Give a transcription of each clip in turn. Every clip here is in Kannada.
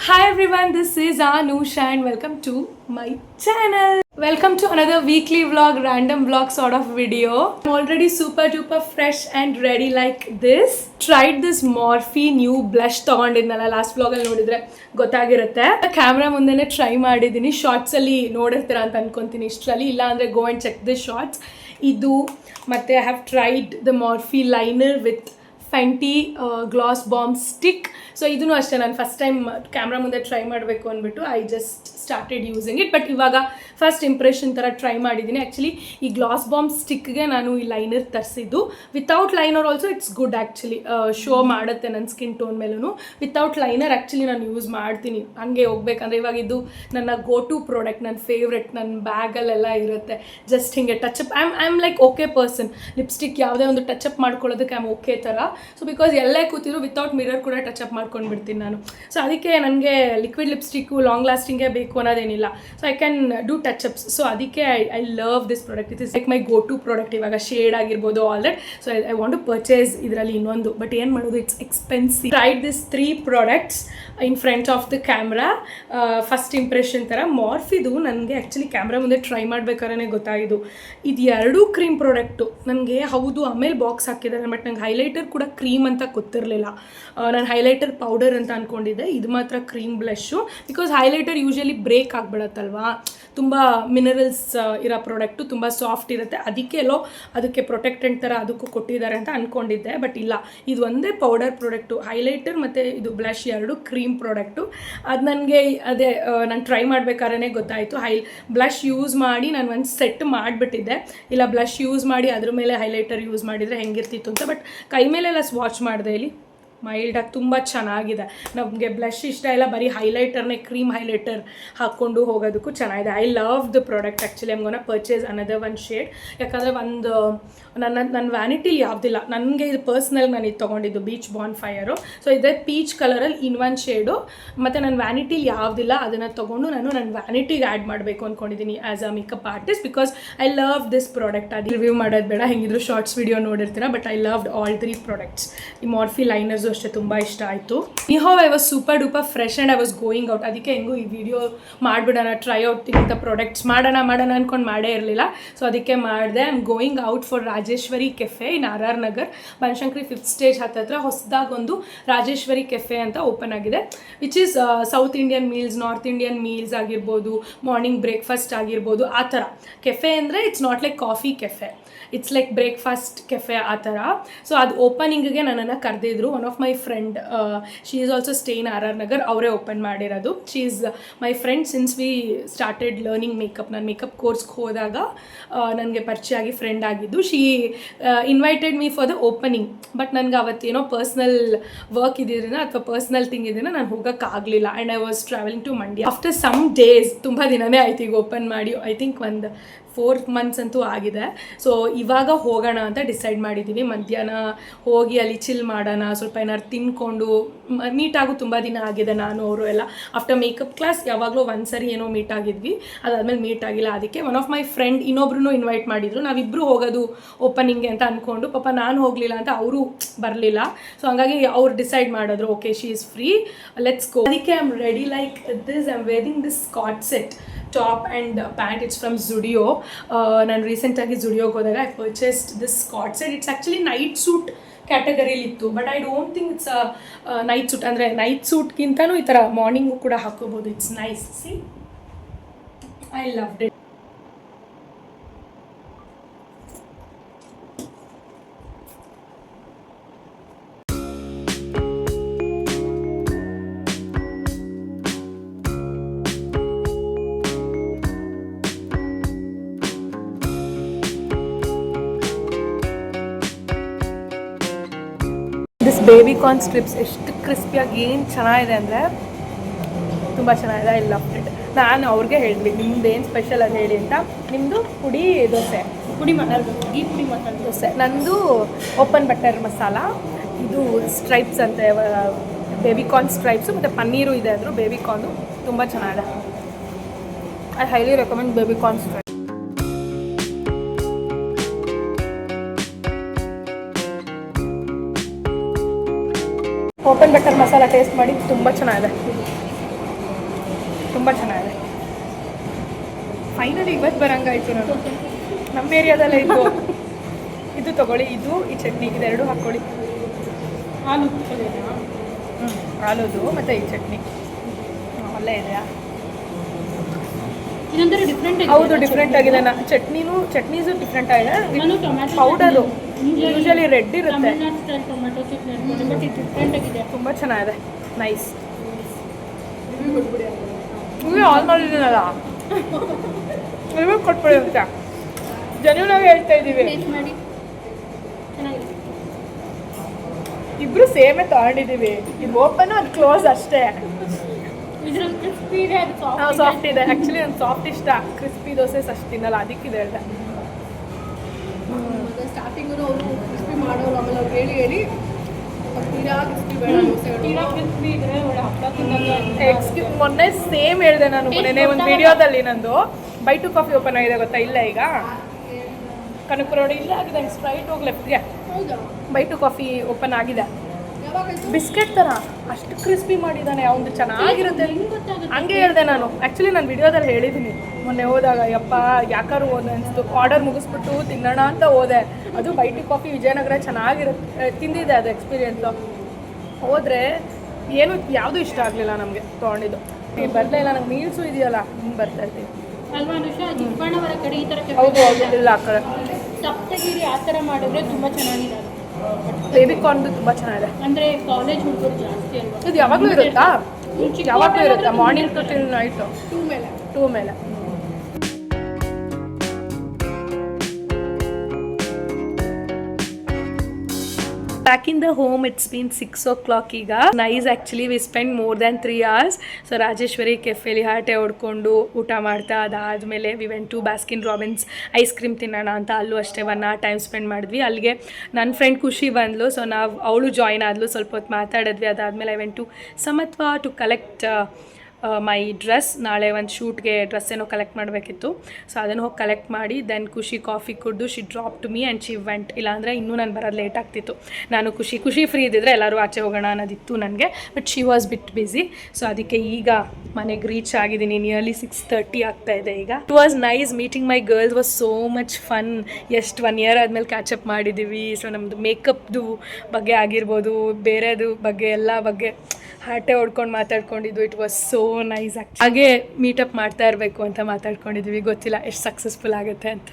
Hi everyone, this is Anusha and welcome to my channel. Welcome to another weekly vlog, random vlog sort of video. I'm already super duper fresh and ready like this. Tried this Morphe new blush ತಗೊಂಡಿದ್ನಲ್ಲ ಲಾಸ್ಟ್ ವ್ಲಾಗ್ ಅಲ್ಲಿ ನೋಡಿದ್ರೆ ಗೊತ್ತಾಗಿರುತ್ತೆ. ಕ್ಯಾಮ್ರಾ ಮುಂದೆನೆ ಟ್ರೈ ಮಾಡಿದ್ದೀನಿ. ಶಾರ್ಟ್ಸ್ ಅಲ್ಲಿ ನೋಡಿರ್ತೀರಾ ಅಂತ ಅನ್ಕೊಂತೀನಿ ಇಷ್ಟರಲ್ಲಿ. ಇಲ್ಲ ಅಂದ್ರೆ go and check the shorts. ಇದು ಮತ್ತೆ I have tried the Morphe liner with Fenty gloss bomb stick. So ಇದೂ ಅಷ್ಟೇ ನಾನು ಫಸ್ಟ್ ಟೈಮ್ ಕ್ಯಾಮ್ರಾ ಮುಂದೆ ಟ್ರೈ ಮಾಡಬೇಕು ಅಂದ್ಬಿಟ್ಟು I just started using it. But ಇವಾಗ ಫಸ್ಟ್ ಇಂಪ್ರೆಷನ್ ಥರ ಟ್ರೈ ಮಾಡಿದ್ದೀನಿ. ಆ್ಯಕ್ಚುಲಿ ಈ ಗ್ಲಾಸ್ ಬಾಂಬ್ ಸ್ಟಿಕ್ಗೆ ನಾನು ಈ ಲೈನರ್ ತರಿಸಿದ್ದು. Without liner also it's good actually, show ಮಾಡುತ್ತೆ ನನ್ನ ಸ್ಕಿನ್ ಟೋನ್ ಮೇಲೂ. ವಿತೌಟ್ ಲೈನರ್ ಆ್ಯಕ್ಚುಲಿ ನಾನು ಯೂಸ್ ಮಾಡ್ತೀನಿ ಹಂಗೆ ಹೋಗ್ಬೇಕಂದ್ರೆ. ಇವಾಗ ಇದು ನನ್ನ ಗೋ ಟು ಪ್ರಾಡಕ್ಟ್, ನನ್ನ ಫೇವ್ರೆಟ್, ನನ್ನ ಬ್ಯಾಗಲ್ಲೆಲ್ಲ ಇರುತ್ತೆ. ಜಸ್ಟ್ ಹಿಂಗೆ touch up I am like okay person. Lipstick ಯಾವುದೇ ಒಂದು ಟಚಪ್ ಮಾಡ್ಕೊಳ್ಳೋದಕ್ಕೆ ಐ ಆಮ್ ಓಕೆ ಥರ. ಸೊ ಬಿಕಾಸ್ ಎಲ್ಲೇ ಕೂತಿರೋ ವಿತೌಟ್ ಮಿರರ್ ಕೂಡ ಟಚಪ್ ಮಾಡ್ಕೊಂಡು ಬಿಡ್ತೀನಿ ನಾನು. ಸೊ ಅದಕ್ಕೆ ನನಗೆ ಲಿಕ್ವಿಡ್ ಲಿಪ್ಸ್ಟಿಕ್ಕು ಲಾಂಗ್ ಲಾಸ್ಟಿಂಗೇ ಬೇಕು ಅನ್ನೋದೇನಿಲ್ಲ. So I can do touch ups. So ಅದಕ್ಕೆ I love this product. It is like my go to product. ಇವಾಗ ಶೇಡ್ ಆಗಿರ್ಬೋದು all that. So I want to purchase ಇದರಲ್ಲಿ ಇನ್ನೊಂದು. ಬಟ್ ಏನು ಮಾಡೋದು, it's expensive. Tried this 3 products in front of the camera. First impression ಥರ ಮಾರ್ಫಿದು ನನಗೆ ಆ್ಯಕ್ಚುಲಿ ಕ್ಯಾಮ್ರಾ ಮುಂದೆ ಟ್ರೈ ಮಾಡ್ಬೇಕಾದ್ರೆ ಗೊತ್ತಾಗಿದ್ದು. ಇದು 2 ಕ್ರೀಮ್ ಪ್ರಾಡಕ್ಟು ನನಗೆ. ಹೌದು, ಆಮೇಲೆ ಬಾಕ್ಸ್ ಹಾಕಿದ್ದಾರೆ. ಬಟ್ ನಂಗೆ ಹೈಲೈಟರ್ ಕೂಡ ಕ್ರೀಮ್ ಅಂತ ಗೊತ್ತಿರಲಿಲ್ಲ. ನಾನು ಹೈಲೈಟರ್ ಪೌಡರ್ ಅಂತ ಅಂದ್ಕೊಂಡಿದ್ದೆ. ಇದು ಮಾತ್ರ cream blush. Because highlighter usually break ಆಗಿಬಿಡತ್ತಲ್ವಾ. ತುಂಬ ಮಿನರಲ್ಸ್ ಇರೋ ಪ್ರಾಡಕ್ಟು, ತುಂಬ ಸಾಫ್ಟ್ ಇರುತ್ತೆ. ಅದಕ್ಕೆ ಪ್ರೊಟೆಕ್ಟೆಂಟ್ ಥರ ಅದಕ್ಕೂ ಕೊಟ್ಟಿದ್ದಾರೆ ಅಂತ ಅಂದ್ಕೊಂಡಿದ್ದೆ. ಬಟ್ ಇಲ್ಲ, ಇದು ಒಂದೇ ಪೌಡರ್ ಪ್ರಾಡಕ್ಟು. ಹೈಲೈಟರ್ ಮತ್ತು ಇದು ಬ್ಲಷ್ 2 ಕ್ರೀಮ್ ಪ್ರಾಡಕ್ಟು. ಅದು ನನಗೆ ನಾನು ಟ್ರೈ ಮಾಡಬೇಕಾದ್ರೆ ಗೊತ್ತಾಯಿತು. ಬ್ಲಷ್ ಯೂಸ್ ಮಾಡಿ ನಾನು ಒಂದು ಸೆಟ್ ಮಾಡಿಬಿಟ್ಟಿದ್ದೆ. ಇಲ್ಲ ಬ್ಲಷ್ ಯೂಸ್ ಮಾಡಿ ಅದ್ರ ಮೇಲೆ ಹೈಲೈಟರ್ ಯೂಸ್ ಮಾಡಿದರೆ ಹೆಂಗಿರ್ತಿತ್ತು ಅಂತ. ಬಟ್ ಕೈ ಮೇಲೆಲ್ಲ ಸ್ವಾಚ್ ಮಾಡಿದೆ. ಇಲ್ಲಿ ಮೈಲ್ಡಾಗಿ ತುಂಬ ಚೆನ್ನಾಗಿದೆ. ನಮಗೆ ಬ್ಲಷ್ ಇಷ್ಟ ಇಲ್ಲ, ಬರೀ ಹೈಲೈಟರ್ನೇ ಕ್ರೀಮ್ ಹೈಲೈಟರ್ ಹಾಕ್ಕೊಂಡು ಹೋಗೋದಕ್ಕೂ ಚೆನ್ನಾಗಿದೆ. I love the product actually. I'm ಗೋನ purchase another 1 shade. ಯಾಕಂದರೆ ಒಂದು ನನ್ನ ವ್ಯಾನಿಟಿಲಿ ಯಾವುದಿಲ್ಲ. ನನಗೆ ಇದು ಪರ್ಸ್ನಲ್ ನಾನು ಇದು ತೊಗೊಂಡಿದ್ದು ಬೀಚ್ ಬಾನ್ ಫೈರು. ಸೊ ಇದೇ ಪೀಚ್ ಕಲರಲ್ಲಿ ಇನ್ನೊಂದು ಶೇಡು. ಮತ್ತು ನನ್ನ ವ್ಯಾನಿಟಿಲಿ ಯಾವುದಿಲ್ಲ, ಅದನ್ನು ತೊಗೊಂಡು ನಾನು ನನ್ನ ವ್ಯಾನಿಟಿಗೆ ಆ್ಯಡ್ ಮಾಡಬೇಕು ಅಂದ್ಕೊಂಡಿದ್ದೀನಿ as a makeup artist. Because I love this product. ಅದು ರಿವ್ಯೂ ಮಾಡೋದು ಬೇಡ, ಹೆಂಗಿದ್ರು ಶಾರ್ಟ್ಸ್ ವಿಡಿಯೋ ನೋಡಿರ್ತೀರ. But I loved all 3 products. ಈ ಮಾರ್ಫಿ ಲೈನರ್ಸ್ ಅಷ್ಟೇ ತುಂಬ ಇಷ್ಟ ಆಯಿತು. I was super duper fresh and I was going out. ಅದಕ್ಕೆ ಹೆಂಗೂ ಈ ವಿಡಿಯೋ ಮಾಡಿಬಿಡೋಣ, ಟ್ರೈ ಔಟ್ ಇಂಥ ಪ್ರಾಡಕ್ಟ್ಸ್ ಮಾಡೋಣ ಅಂದ್ಕೊಂಡು ಮಾಡೇ ಇರಲಿಲ್ಲ. ಸೊ ಅದಕ್ಕೆ ಮಾಡಿದೆ. I am going out for Rajeshwari cafe in RR Nagar, Banashankari 5th stage ಹತ್ತಿರ ಹೊಸದಾಗೊಂದು ರಾಜೇಶ್ವರಿ ಕೆಫೆ ಅಂತ ಓಪನ್ ಆಗಿದೆ. Which is South Indian meals, North Indian meals ಆಗಿರ್ಬೋದು, ಮಾರ್ನಿಂಗ್ ಬ್ರೇಕ್ಫಾಸ್ಟ್ ಆಗಿರ್ಬೋದು, ಆ ಥರ ಕೆಫೆ. ಅಂದರೆ it's not like coffee cafe, it's like breakfast cafe ಆ ಥರ. ಸೊ ಅದು ಓಪನಿಂಗಿಗೆ ನನ್ನನ್ನು ಕರೆದಿದ್ರು. One of my friend, she is also stay in RR Nagar, ಅವರೇ ಓಪನ್ ಮಾಡಿರೋದು. She is my friend since we started learning makeup. ನಾನು ಮೇಕಪ್ ಕೋರ್ಸ್ಗೆ ಹೋದಾಗ ನನಗೆ ಪರಿಚಯ ಆಗಿ ಫ್ರೆಂಡ್ ಆಗಿದ್ದು. She invited me for the opening. But ನನಗೆ ಅವತ್ತೇನೋ ಪರ್ಸ್ನಲ್ ವರ್ಕ್ ಇದ್ದಿದ್ದರಿಂದ ಅಥವಾ ಪರ್ಸ್ನಲ್ ಥಿಂಗ್ ಇದರಿಂದ ನಾನು ಹೋಗೋಕ್ಕಾಗಲಿಲ್ಲ. And I was travelling to Mandya. After some days, ತುಂಬ ದಿನವೇ ಆಯ್ತು ಈಗ ಓಪನ್ ಮಾಡಿ. ಐ ಥಿಂಕ್ ಒಂದು 4 months ಅಂತೂ ಆಗಿದೆ. ಸೊ ಇವಾಗ ಹೋಗೋಣ ಅಂತ ಡಿಸೈಡ್ ಮಾಡಿದ್ದೀವಿ. ಮಧ್ಯಾಹ್ನ ಹೋಗಿ ಅಲ್ಲಿ ಚಿಲ್ ಮಾಡೋಣ, ಸ್ವಲ್ಪ ಏನಾದ್ರು ತಿನ್ಕೊಂಡು. ಮೀಟಾಗು ತುಂಬ ದಿನ ಆಗಿದೆ. ನಾನು ಅವರು ಎಲ್ಲ ಆಫ್ಟರ್ ಮೇಕಪ್ ಕ್ಲಾಸ್ ಯಾವಾಗಲೂ ಒಂದ್ಸರಿ ಏನೋ ಮೀಟ್ ಆಗಿದ್ವಿ. ಅದಾದಮೇಲೆ ಮೀಟ್ ಆಗಿಲ್ಲ. ಅದಕ್ಕೆ ಒನ್ ಆಫ್ ಮೈ ಫ್ರೆಂಡ್ ಇನ್ನೊಬ್ರು ಇನ್ವೈಟ್ ಮಾಡಿದ್ರು. ನಾವಿಬ್ಬರು ಹೋಗೋದು ಓಪನಿಂಗ್ಗೆ ಅಂತ ಅಂದ್ಕೊಂಡು. ಪಾಪ ನಾನು ಹೋಗಲಿಲ್ಲ ಅಂತ ಅವರು ಬರಲಿಲ್ಲ. ಸೊ ಹಂಗಾಗಿ ಅವ್ರು ಡಿಸೈಡ್ ಮಾಡಿದ್ರು, okay she is free, let's go. ಅದಕ್ಕೆ I am ready like this. I am wearing this scot set top and pant. It's from Zudio. ನಾನು ರೀಸೆಂಟಾಗಿ ಜುಡಿಯೋಗೆ ಹೋದಾಗ I purchased this scot set. It's actually night suit ಕ್ಯಾಟಗರಿಲಿತ್ತು. But I don't think it's night suit. ಅಂದರೆ ನೈಟ್ ಸೂಟ್ಗಿಂತನೂ ಈ ಥರ ಮಾರ್ನಿಂಗು ಕೂಡ ಹಾಕೋಬೋದು. It's nice. See, I loved it. This baby corn strips ಎಷ್ಟು ಕ್ರಿಸ್ಪಿಯಾಗಿ ಏನು ಚೆನ್ನಾಗಿದೆ ಅಂದರೆ ತುಂಬ ಚೆನ್ನಾಗಿದೆ. I love it. ನಾನು ಅವ್ರಿಗೆ ಹೇಳಿದ್ವಿ ನಿಮ್ದು ಏನು ಸ್ಪೆಷಲ್ ಅದು ಹೇಳಿ ಅಂತ. ನಿಮ್ಮದು ಪುಡಿ ದೋಸೆ, ಪುಡಿ ಗೀ ಪುಡಿ ಮಸಾಲೆ ದೋಸೆ. ನಂದು ಓಪನ್ ಬಟರ್ ಮಸಾಲ. ಇದು ಸ್ಟ್ರೈಪ್ಸ್ ಅಂತ, ಬೇಬಿ ಕಾರ್ನ್ ಸ್ಟ್ರೈಪ್ಸು ಮತ್ತು ಪನ್ನೀರು ಇದೆ ಅಂದರು. ಬೇಬಿ ಕಾರ್ನು ತುಂಬ ಚೆನ್ನಾಗಿದೆ. I highly recommend baby corn stripe. Open butter masala taste ಮಾಡಿ, ತುಂಬ ಚೆನ್ನಾಗಿದೆ. ತುಂಬ ಚೆನ್ನಾಗಿದೆ. ಫೈನಲಿ ಇವತ್ತು ಬರಂಗಾಯ್ತು. ನಾನು ನಮ್ಮ ಏರಿಯಾದಲ್ಲೇ ಇದ್ದು ಇದು ತೊಗೊಳ್ಳಿ, ಇದು ಈ ಚಟ್ನಿ ಇದೆರಡು ಹಾಕ್ಕೊಳ್ಳಿ. ಆಲೂದು ಮತ್ತು ಈ ಚಟ್ನಿ ಅಲ್ಲೇ ಇದೆಯಾ? ಹೌದು, ಡಿಫ್ರೆಂಟ್ ಆಗಿದೆ. ಚಟ್ನೀಸು ಡಿಫ್ರೆಂಟ್ ಆಗಿದೆ. ಪೌಡರು ಯೂಶಲಿ ರೆಡ್ ಇರುತ್ತೆ. ತುಂಬ ಚೆನ್ನಾಗಿದೆ, ನೈಸ್. ಆಲ್ ಮಾಡಿದ್ದೀನಲ್ಲ, ಕೊಟ್ಬಿಡಿ ಅಂತ ಜನ್ಯೂನಾಗಿ ಹೇಳ್ತಾ ಇದ್ದೀವಿ. ಇಬ್ರು ಸೇಮೇ ತಗೊಂಡಿದ್ದೀವಿ. ಇದು ಓಪನ್, ಅದು ಕ್ಲೋಸ್ ಅಷ್ಟೇ. ಸಾಫ್ಟ್ ಇದೆ. ಆ್ಯಕ್ಚುಲಿ ನಂಗೆ ಸಾಫ್ಟ್ ಇಷ್ಟ, ಕ್ರಿಸ್ಪಿ ದೋಸೆ ಅಷ್ಟು ತಿನ್ನಲ್ಲ, ಅದಕ್ಕಿದೆ ಹೇಳ್ದೆ. ಸ್ಟಾರ್ಟಿಂಗು ಅವರು ಕ್ರಿಸ್ಪಿ ಮಾಡೋರು, ಆಮೇಲೆ ಅವ್ರು ಹೇಳಿ ಮೊನ್ನೆ ಸೇಮ್ ಹೇಳಿದೆ ನಾನು. ಮೊನ್ನೆ ಒಂದು ವಿಡಿಯೋದಲ್ಲಿ ನಂದು ಬೈ ಟು ಕಾಫಿ ಓಪನ್ ಆಗಿದೆ ಗೊತ್ತಾ? ಇಲ್ಲ, ಈಗ ಕನಕಪುರ ರೋಡ್ ಇಲ್ಲೇ ಆಗಿದೆ. ಸ್ಟ್ರೈಟ್ ಹೋಗಿ ಲೆಫ್ಟ್ಗೆ ಬೈ ಟು ಕಾಫಿ ಓಪನ್ ಆಗಿದೆ. ಬಿಸ್ಕೆಟ್ ಥರ ಅಷ್ಟು ಕ್ರಿಸ್ಪಿ ಮಾಡಿದ್ದಾನೆ. ಅವನು ಚೆನ್ನಾಗಿರುತ್ತೆ. ಹಂಗೆ ಹೇಳಿದೆ ನಾನು. ಆ್ಯಕ್ಚುಲಿ ನಾನು ವಿಡಿಯೋದಲ್ಲಿ ಹೇಳಿದ್ದೀನಿ ಮೊನ್ನೆ ಹೋದಾಗ. ಯಪ್ಪ ಯಾಕಾರು ಹೋದೆ ಅನಿಸ್ತು. ಆರ್ಡರ್ ಮುಗಿಸ್ಬಿಟ್ಟು ತಿನ್ನೋಣ ಅಂತ ಹೋದೆ. ಅದು ಬೈ ಟು ಕಾಫಿ ವಿಜಯನಗರ ಚೆನ್ನಾಗಿರುತ್ತೆ. ತಿಂದಿದೆ ಅದು ಎಕ್ಸ್ಪೀರಿಯೆನ್ಸು. ಹೋದರೆ ಏನು ಯಾವುದೂ ಇಷ್ಟ ಆಗಲಿಲ್ಲ ನಮಗೆ ತೊಗೊಂಡಿದ್ದು. ಬರಲೇ ಇಲ್ಲ. ನಂಗೆ ಮೀಲ್ಸು ಇದೆಯಲ್ಲ, ಹಿಂಗೆ ಬರ್ತಾ ಇರ್ತೀವಿ. ಹೌದು ಹೌದು, ಇಲ್ಲ ಆ ಕಡೆ ಸಪ್ತಗಿರಿ ಆ ಥರ ಮಾಡಿದ್ರೆ ತುಂಬ ಚೆನ್ನಾಗಿದೆ. ಬೇಬಿ ಕಾರ್ನ್ದು ತುಂಬ ಚೆನ್ನಾಗಿದೆ. ಅಂದರೆ ಕಾಲೇಜ್ ಹುಡುಗರು ಜಾಸ್ತಿ ಅಲ್ವಾ? ಇದು ಯಾವಾಗಲೂ ಇರುತ್ತಾ? ಯಾವಾಗಲೂ ಇರುತ್ತಾ? Morning to till night? 2 ಮೇಲೆ. Back in the home, it's been 6 o'clock ಈಗ. Nice actually, we spent more than 3 hours. So Rajeshwari ಕೆಫೆಲಿ ಹಾಟೆ ಹೊಡ್ಕೊಂಡು ಊಟ ಮಾಡ್ತಾ, ಅದಾದಮೇಲೆ we went to Baskin Robbins ice cream ತಿನ್ನೋಣ ಅಂತ. ಅಲ್ಲೂ ಅಷ್ಟೇ 1 hour ಟೈಮ್ ಸ್ಪೆಂಡ್ ಮಾಡಿದ್ವಿ. ಅಲ್ಲಿಗೆ ನನ್ನ ಫ್ರೆಂಡ್ ಖುಷಿ ಬಂದಳು. ಸೊ ಅವಳು ಜಾಯ್ನ್ ಆದಳು. ಸ್ವಲ್ಪ ಹೊತ್ತು ಮಾತಾಡಿದ್ವಿ. ಅದಾದಮೇಲೆ I went to Samatva to collect my dress. ನಾಳೆ ಒಂದು ಶೂಟ್ಗೆ ಡ್ರೆಸ್ ಏನೋ ಕಲೆಕ್ಟ್ ಮಾಡಬೇಕಿತ್ತು. ಸೊ ಅದನ್ನು ಹೋಗಿ ಕಲೆಕ್ಟ್ ಮಾಡಿ ದೆನ್ ಖುಷಿ ಕಾಫಿ ಕುಡಿದು she drop to me and she went. ಇಲ್ಲಾಂದರೆ ಇನ್ನೂ ನಾನು ಬರೋದು ಲೇಟ್ ಆಗ್ತಿತ್ತು. ನಾನು ಖುಷಿ ಫ್ರೀ ಇದ್ದಿದ್ರೆ ಎಲ್ಲರೂ ಆಚೆ ಹೋಗೋಣ ಅನ್ನೋದಿತ್ತು ನನಗೆ. But she was bit busy. So ಅದಕ್ಕೆ ಈಗ ಮನೆಗೆ ರೀಚ್ ಆಗಿದ್ದೀನಿ. ನಿಯರ್ಲಿ 6:30 ಆಗ್ತಾಯಿದೆ ಈಗ. It was nice meeting my girls. Was so much fun. ಎಷ್ಟು 1 year ಆದಮೇಲೆ ಕ್ಯಾಚಪ್ ಮಾಡಿದ್ದೀವಿ. ಸೊ ನಮ್ಮದು ಮೇಕಪ್ದು ಬಗ್ಗೆ ಆಗಿರ್ಬೋದು, ಬೇರೆದು ಬಗ್ಗೆ ಎಲ್ಲ ಬಗ್ಗೆ ಹಾಟೆ ಹೊಡ್ಕೊಂಡು ಮಾತಾಡ್ಕೊಂಡಿದ್ದು. It was so nice. ಹಾಗೆ ಮೀಟಪ್ ಮಾಡ್ತಾ ಇರಬೇಕು ಅಂತ ಮಾತಾಡ್ಕೊಂಡಿದ್ವಿ. ಗೊತ್ತಿಲ್ಲ ಎಷ್ಟು ಸಕ್ಸಸ್ಫುಲ್ ಆಗುತ್ತೆ ಅಂತ.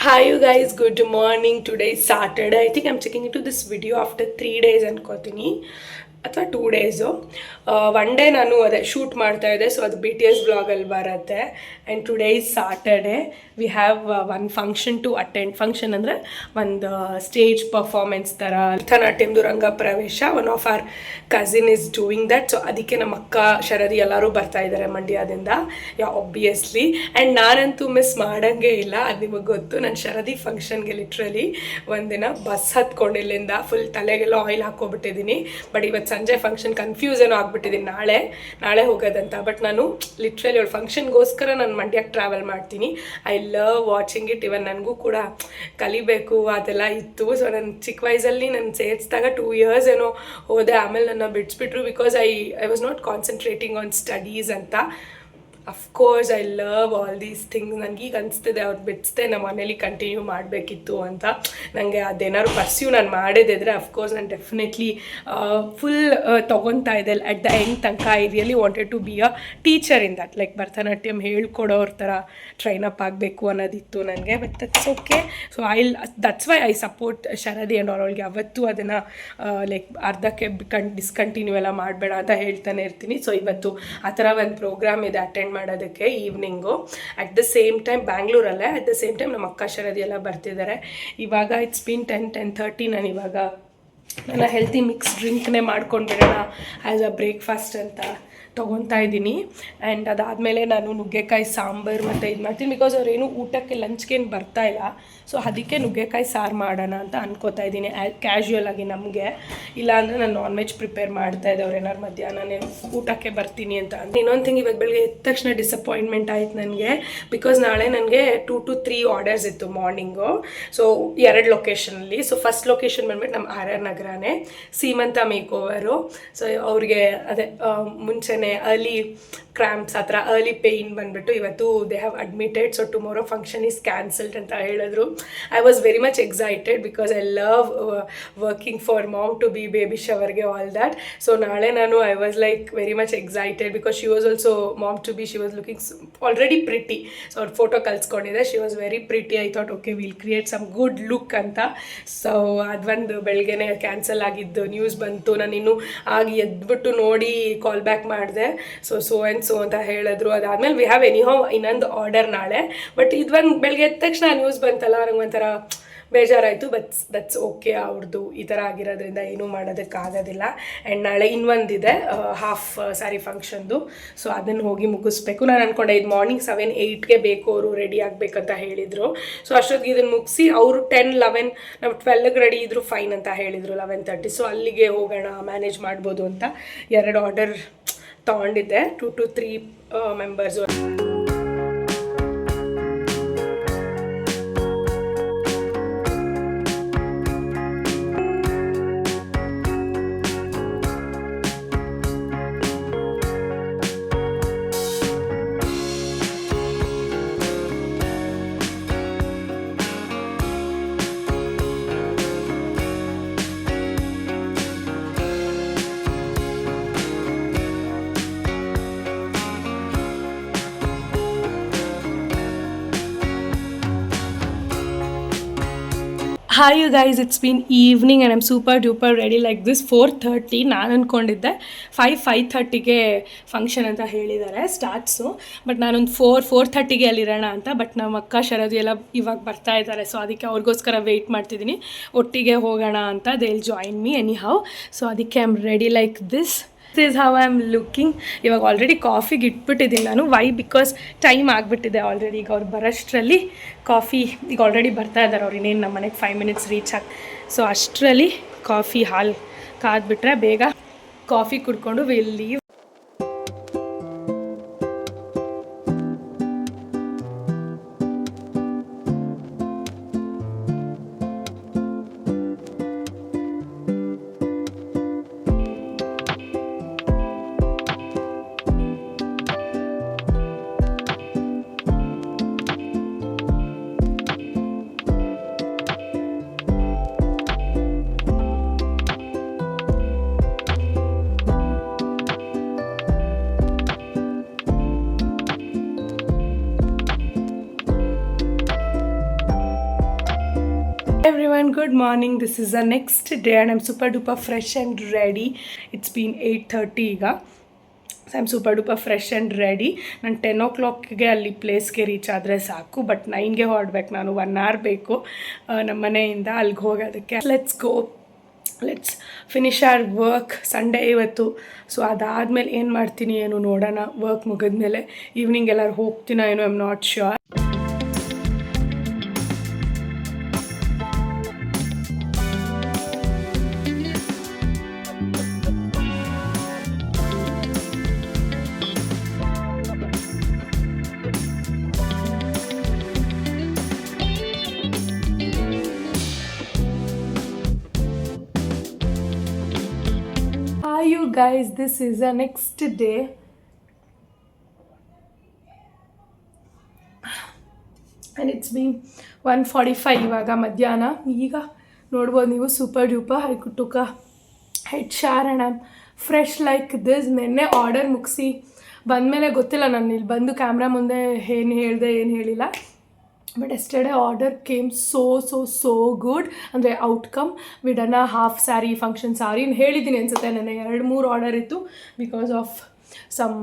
Hi you guys, good morning. Today is Saturday. I think I'm checking into this video after 3 days ಅನ್ಕೋತೀನಿ, ಅಥವಾ 2 ಡೇಸು. 1 ಡೇ ನಾನು ಅದೇ ಶೂಟ್ ಮಾಡ್ತಾಯಿದ್ದೆ. ಸೊ ಅದು BTS ವ್ಲಾಗಲ್ಲಿ ಬರುತ್ತೆ. And today is Saturday. We have one function to attend. Function ಅಂದರೆ ಒಂದು ಸ್ಟೇಜ್ ಪರ್ಫಾರ್ಮೆನ್ಸ್ ಥರ, ಭರತನಾಟ್ಯಮ್ದು ರಂಗ ಪ್ರವೇಶ. One of our cousin is doing that. So ಅದಕ್ಕೆ ನಮ್ಮ ಅಕ್ಕ ಶರದಿ ಎಲ್ಲರೂ ಬರ್ತಾ ಇದ್ದಾರೆ ಮಂಡ್ಯದಿಂದ, ಆಬ್ವಿಯಸ್ಲಿ. ಆ್ಯಂಡ್ ನಾನಂತೂ ಮಿಸ್ ಮಾಡೋಂಗೇ ಇಲ್ಲ. ಅದು ನಿಮಗೆ ಗೊತ್ತು. ನಾನು ಶರದಿ ಫಂಕ್ಷನ್ಗೆ ಲಿಟ್ರಲಿ ಒಂದಿನ ಬಸ್ ಹತ್ಕೊಂಡು ಇಲ್ಲಿಂದ ಫುಲ್ ತಲೆಗೆಲ್ಲ ಆಯಿಲ್ ಹಾಕ್ಕೊಬಿಟ್ಟಿದ್ದೀನಿ. ಬಟ್ ಇವತ್ತು ಸಂಜೆ ಫಂಕ್ಷನ್ ಕನ್ಫ್ಯೂಸ್ ಏನೋ ಆಗ್ಬಿಟ್ಟಿದ್ದೀನಿ, ನಾಳೆ ಹೋಗೋದಂತ. ಬಟ್ ನಾನು ಲಿಟ್ರಲಿ ಅವಳು ಫಂಕ್ಷನ್ಗೋಸ್ಕರ ನಾನು ಮಂಡ್ಯಕ್ಕೆ ಟ್ರಾವೆಲ್ ಮಾಡ್ತೀನಿ. I love watching it. Even ನನಗೂ ಕೂಡ ಕಲಿಬೇಕು ಅದೆಲ್ಲ ಇತ್ತು. ಸೊ ನನ್ನ ಚಿಕ್ಕ ವಯಸ್ಸಲ್ಲಿ ನಾನು ಸೇರಿಸಿದಾಗ 2 years ಏನೋ ಹೋದೆ. ಆಮೇಲೆ ನನ್ನ ಬಿಡಿಸ್ಬಿಟ್ರು because I was not concentrating on studies ಅಂತ. Of course I love all these things. ನನಗೀಗ ಅನಿಸ್ತಿದೆ ಅವ್ರು ಬಿಡಿಸ್ದೆ ನಮ್ಮ ಮನೇಲಿ ಕಂಟಿನ್ಯೂ ಮಾಡಬೇಕಿತ್ತು ಅಂತ. ನನಗೆ ಅದೇನಾದ್ರು ಪರ್ಸ್ಯೂ ನಾನು ಮಾಡಿದ್ರೆ ಅಫ್ಕೋರ್ಸ್ ನಾನು ಡೆಫಿನೆಟ್ಲಿ ಫುಲ್ ತೊಗೊತಾ ಇದ್ದೆ. ಅಟ್ ದ ಎಂಡ್ ತನಕ I really wanted to be a teacher in that. Like Bharatanatyam ಹೇಳ್ಕೊಡೋರ ಥರ ಟ್ರೈನಪ್ ಆಗಬೇಕು ಅನ್ನೋದಿತ್ತು ನನಗೆ. But that's okay. So that's why I support Sharadi and ಅವಳಿಗೆ ಅವತ್ತು ಅದನ್ನು ಲೈಕ್ ಅರ್ಧಕ್ಕೆ ಡಿಸ್ಕಂಟಿನ್ಯೂ ಎಲ್ಲ ಮಾಡಬೇಡ ಅಂತ ಹೇಳ್ತಾನೆ ಇರ್ತೀನಿ. ಸೊ ಇವತ್ತು ಆ ಥರ ಒಂದು ಪ್ರೋಗ್ರಾಮ್ ಇದೆ ಅಟೆಂಡ್ ಮಾಡೋದಕ್ಕೆ evening. At the same time ಬ್ಯಾಂಗ್ಳೂರಲ್ಲೇ ಅಟ್ ದ ಸೇಮ್ ಟೈಮ್ ನಮ್ಮ ಅಕ್ಕ ಶರದಿ ಎಲ್ಲ ಬರ್ತಿದ್ದಾರೆ. ಇವಾಗ ಇಟ್ಸ್ ಬೀನ್ 10:30. ನಾನು ಇವಾಗ ನನ್ನ ಹೆಲ್ತಿ ಮಿಕ್ಸ್ ಡ್ರಿಂಕ್ನೇ ಮಾಡ್ಕೊಂಡ್ಬಿಡೋಣ ಆ್ಯಸ್ ಅ ಬ್ರೇಕ್ಫಾಸ್ಟ್ ಅಂತ ತೊಗೊತಾ ಇದ್ದೀನಿ. ಆ್ಯಂಡ್ ಅದಾದಮೇಲೆ ನಾನು ನುಗ್ಗೆಕಾಯಿ ಸಾಂಬಾರು ಮತ್ತು ಇದು ಮಾಡ್ತೀನಿ. ಬಿಕಾಸ್ ಅವ್ರೇನು ಊಟಕ್ಕೆ ಲಂಚ್ಗೇನು ಬರ್ತಾಯಿಲ್ಲ. ಸೊ ಅದಕ್ಕೆ ನುಗ್ಗೆಕಾಯಿ ಸಾರು ಮಾಡೋಣ ಅಂತ ಅನ್ಕೋತಾ ಇದ್ದೀನಿ ಕ್ಯಾಶುಯಲ್ ಆಗಿ ನಮಗೆ. ಇಲ್ಲಾಂದರೆ ನಾನು ನಾನ್ ವೆಜ್ ಪ್ರಿಪೇರ್ ಮಾಡ್ತಾಯಿದ್ದೆ. ಅವ್ರು ಏನಾರು ಮಧ್ಯಾಹ್ನ ಊಟಕ್ಕೆ ಬರ್ತೀನಿ ಅಂತ. ಇನ್ನೊಂದು ಥಿಂಗ್, ಇವಾಗ ಬೆಳಗ್ಗೆ ಎದ್ದ ತಕ್ಷಣ ಡಿಸಪಾಯಿಂಟ್ಮೆಂಟ್ ಆಯ್ತು ನನಗೆ. ಬಿಕಾಸ್ ನಾಳೆ ನನಗೆ 2 to 3 ಆರ್ಡರ್ಸ್ ಇತ್ತು ಮಾರ್ನಿಂಗು. ಸೊ 2 ಲೊಕೇಶನಲ್ಲಿ. ಸೊ ಫಸ್ಟ್ ಲೊಕೇಶನ್ ಬಂದ್ಬಿಟ್ಟು ನಮ್ಮ RR ನಗರನೇ, ಸೀಮಂತ ಮೇಕ್ ಓವರು. ಸೊ ಅವ್ರಿಗೆ ಅದೇ ಮುಂಚೆನೇ ಅರ್ಲಿ ಕ್ರ್ಯಾಂಪ್ಸ್ ಆ ಥರ ಅರ್ಲಿ ಪೇಯ್ನ್ ಬಂದುಬಿಟ್ಟು ಇವತ್ತು they have admitted, so tomorrow function is cancelled ಅಂತ ಹೇಳಿದ್ರು. I was very much excited because I love working for mom to be baby ಶವರ್ಗೆ ಆಲ್ ದ್ಯಾಟ್. ಸೊ ನಾಳೆ ನಾನು I was like very much excited because she was also mom to be, she was looking already pretty. So ಅವ್ರ ಫೋಟೋ ಕಲ್ಸ್ಕೊಂಡಿದೆ, she was very pretty. I thought okay will create some good look ಅಂತ. ಸೊ ಅದೊಂದು ಬೆಳಗ್ಗೆನೆ ಕ್ಯಾನ್ಸಲ್ ಆಗಿದ್ದು ನ್ಯೂಸ್ ಬಂತು. ನಾನು ಇನ್ನೂ ಆಗಿ ಎದ್ಬಿಟ್ಟು ನೋಡಿ ಕಾಲ್ ಬ್ಯಾಕ್ ಮಾಡಿದೆ. ಸೊ ಆ್ಯಂಡ್ ಸೋ ಅಂತ ಹೇಳಿದ್ರು. ಅದಾದಮೇಲೆ ವಿ ಹ್ಯಾವ್ ಎನಿ ಹೌ ಇನ್ನೊಂದು ಆರ್ಡರ್ ನಾಳೆ. ಬಟ್ ಇದೊಂದು ಬೆಳಗ್ಗೆ ಎದ್ದ ತಕ್ಷಣ ನ್ಯೂಸ್ ಬಂತಲ್ಲ, ನಂಗೆ ಒಂಥರ ಬೇಜಾರಾಯಿತು. ಬಟ್ ದಟ್ಸ್ ಓಕೆ, ಅವ್ರದ್ದು ಈ ಥರ ಆಗಿರೋದ್ರಿಂದ ಏನೂ ಮಾಡೋದಕ್ಕಾಗೋದಿಲ್ಲ. ಆ್ಯಂಡ್ ನಾಳೆ ಇನ್ನೊಂದಿದೆ ಹಾಫ್ ಸ್ಯಾರಿ ಫಂಕ್ಷನ್ದು, ಸೊ ಅದನ್ನು ಹೋಗಿ ಮುಗಿಸ್ಬೇಕು. ನಾನು ಅಂದ್ಕೊಂಡೆ ಇದು ಮಾರ್ನಿಂಗ್ 7-8ಗೆ ಬೇಕು, ಅವರು ರೆಡಿ ಆಗಬೇಕಂತ ಹೇಳಿದರು. ಸೊ ಅಷ್ಟೊತ್ತಿಗೆ ಇದನ್ನು ಮುಗಿಸಿ ಅವರು 10-11 ನಾವು 12ಗೆ ರೆಡಿ ಇದ್ದರು ಫೈನ್ ಅಂತ ಹೇಳಿದರು, 11:30. ಸೊ ಅಲ್ಲಿಗೆ ಹೋಗೋಣ, ಮ್ಯಾನೇಜ್ ಮಾಡ್ಬೋದು ಅಂತ 2 ಆರ್ಡರ್ ತೊಗೊಂಡಿದ್ದೆ, 2 to 3 members. Hi you guys, it's been evening and I'm super duper ready like this. 4:30 ನಾನು ಅಂದ್ಕೊಂಡಿದ್ದೆ 5:30ಗೆ ಫಂಕ್ಷನ್ ಅಂತ ಹೇಳಿದ್ದಾರೆ ಸ್ಟಾರ್ಟ್ಸು, ಬಟ್ ನಾನೊಂದು 4:30ಗೆ ಅಲ್ಲಿರೋಣ ಅಂತ. ಬಟ್ ನಮ್ಮ ಅಕ್ಕ ಶರದಿ ಎಲ್ಲ ಇವಾಗ ಬರ್ತಾ ಇದ್ದಾರೆ, ಸೊ ಅದಕ್ಕೆ ಅವ್ರಿಗೋಸ್ಕರ ವೆಯ್ಟ್ ಮಾಡ್ತಿದ್ದೀನಿ, ಒಟ್ಟಿಗೆ ಹೋಗೋಣ ಅಂತ. They will join me anyhow. So ಅದಕ್ಕೆ I am ready like this is how I am looking. ಇವಾಗ ಆಲ್ರೆಡಿ ಕಾಫಿಗೆ ಇಟ್ಬಿಟ್ಟಿದ್ದೀನಿ ನಾನು. ವೈ? ಬಿಕಾಸ್ ಟೈಮ್ ಆಗಿಬಿಟ್ಟಿದೆ ಆಲ್ರೆಡಿ. ಈಗ ಅವ್ರು ಬರೋಷ್ಟರಲ್ಲಿ ಕಾಫಿ, ಈಗ ಆಲ್ರೆಡಿ ಬರ್ತಾ ಇದ್ದಾರೆ ಅವ್ರು, ಇನ್ನೇನು ನಮ್ಮ ಮನೆಗೆ 5 minutes ರೀಚ್ ಆಗಿ. ಸೊ ಅಷ್ಟರಲ್ಲಿ ಕಾಫಿ ಹಾಲು ಕಾದ್ಬಿಟ್ರೆ ಬೇಗ ಕಾಫಿ ಕುಡ್ಕೊಂಡು will leave. Everyone, good morning. This is the next day and I'm super duper fresh and ready. It's been 8:30 ಈಗ. So I'm super duper fresh and ready. ನಾನು 10 o'clockಗೆ ಅಲ್ಲಿ ಪ್ಲೇಸ್ಗೆ ರೀಚ್ ಆದರೆ ಸಾಕು, ಬಟ್ 9ಗೆ ಹೊರಡ್ಬೇಕು ನಾನು. 1 hour ಬೇಕು ನಮ್ಮ ಮನೆಯಿಂದ ಅಲ್ಲಿಗೆ ಹೋಗೋದಕ್ಕೆ. Let's go, let's finish our work. Sunday ಇವತ್ತು, ಸೊ ಅದಾದಮೇಲೆ ಏನು ಮಾಡ್ತೀನಿ ಏನು ನೋಡೋಣ. ವರ್ಕ್ ಮುಗಿದ್ಮೇಲೆ ಈವ್ನಿಂಗ್ ಎಲ್ಲರೂ ಹೋಗ್ತೀನೋ ಏನೋ, I am not sure. Hi you guys, this is the next day. And it's been 1:45 ಇವಾಗ ಮಧ್ಯಾಹ್ನ. ಈಗ ನೋಡ್ಬೋದು ನೀವು super duper. I took a head shower and I'm fresh like this. ನೆನ್ನೆ ಆರ್ಡರ್ ಮುಗಿಸಿ ಬಂದಮೇಲೆ ಗೊತ್ತಿಲ್ಲ, ನಾನು ಇಲ್ಲಿ ಬಂದು ಕ್ಯಾಮ್ರಾ ಮುಂದೆ ಏನು ಹೇಳಿದೆ ಏನು ಹೇಳಿಲ್ಲ. But yesterday order came so good. ಅಂದರೆ outcome. We done a half sari function sorry ಹೇಳಿದ್ದೀನಿ ಅನಿಸುತ್ತೆ. ನನಗೆ 2-3 ಆರ್ಡರ್ ಇತ್ತು ಬಿಕಾಸ್ ಆಫ್ ಸಮ್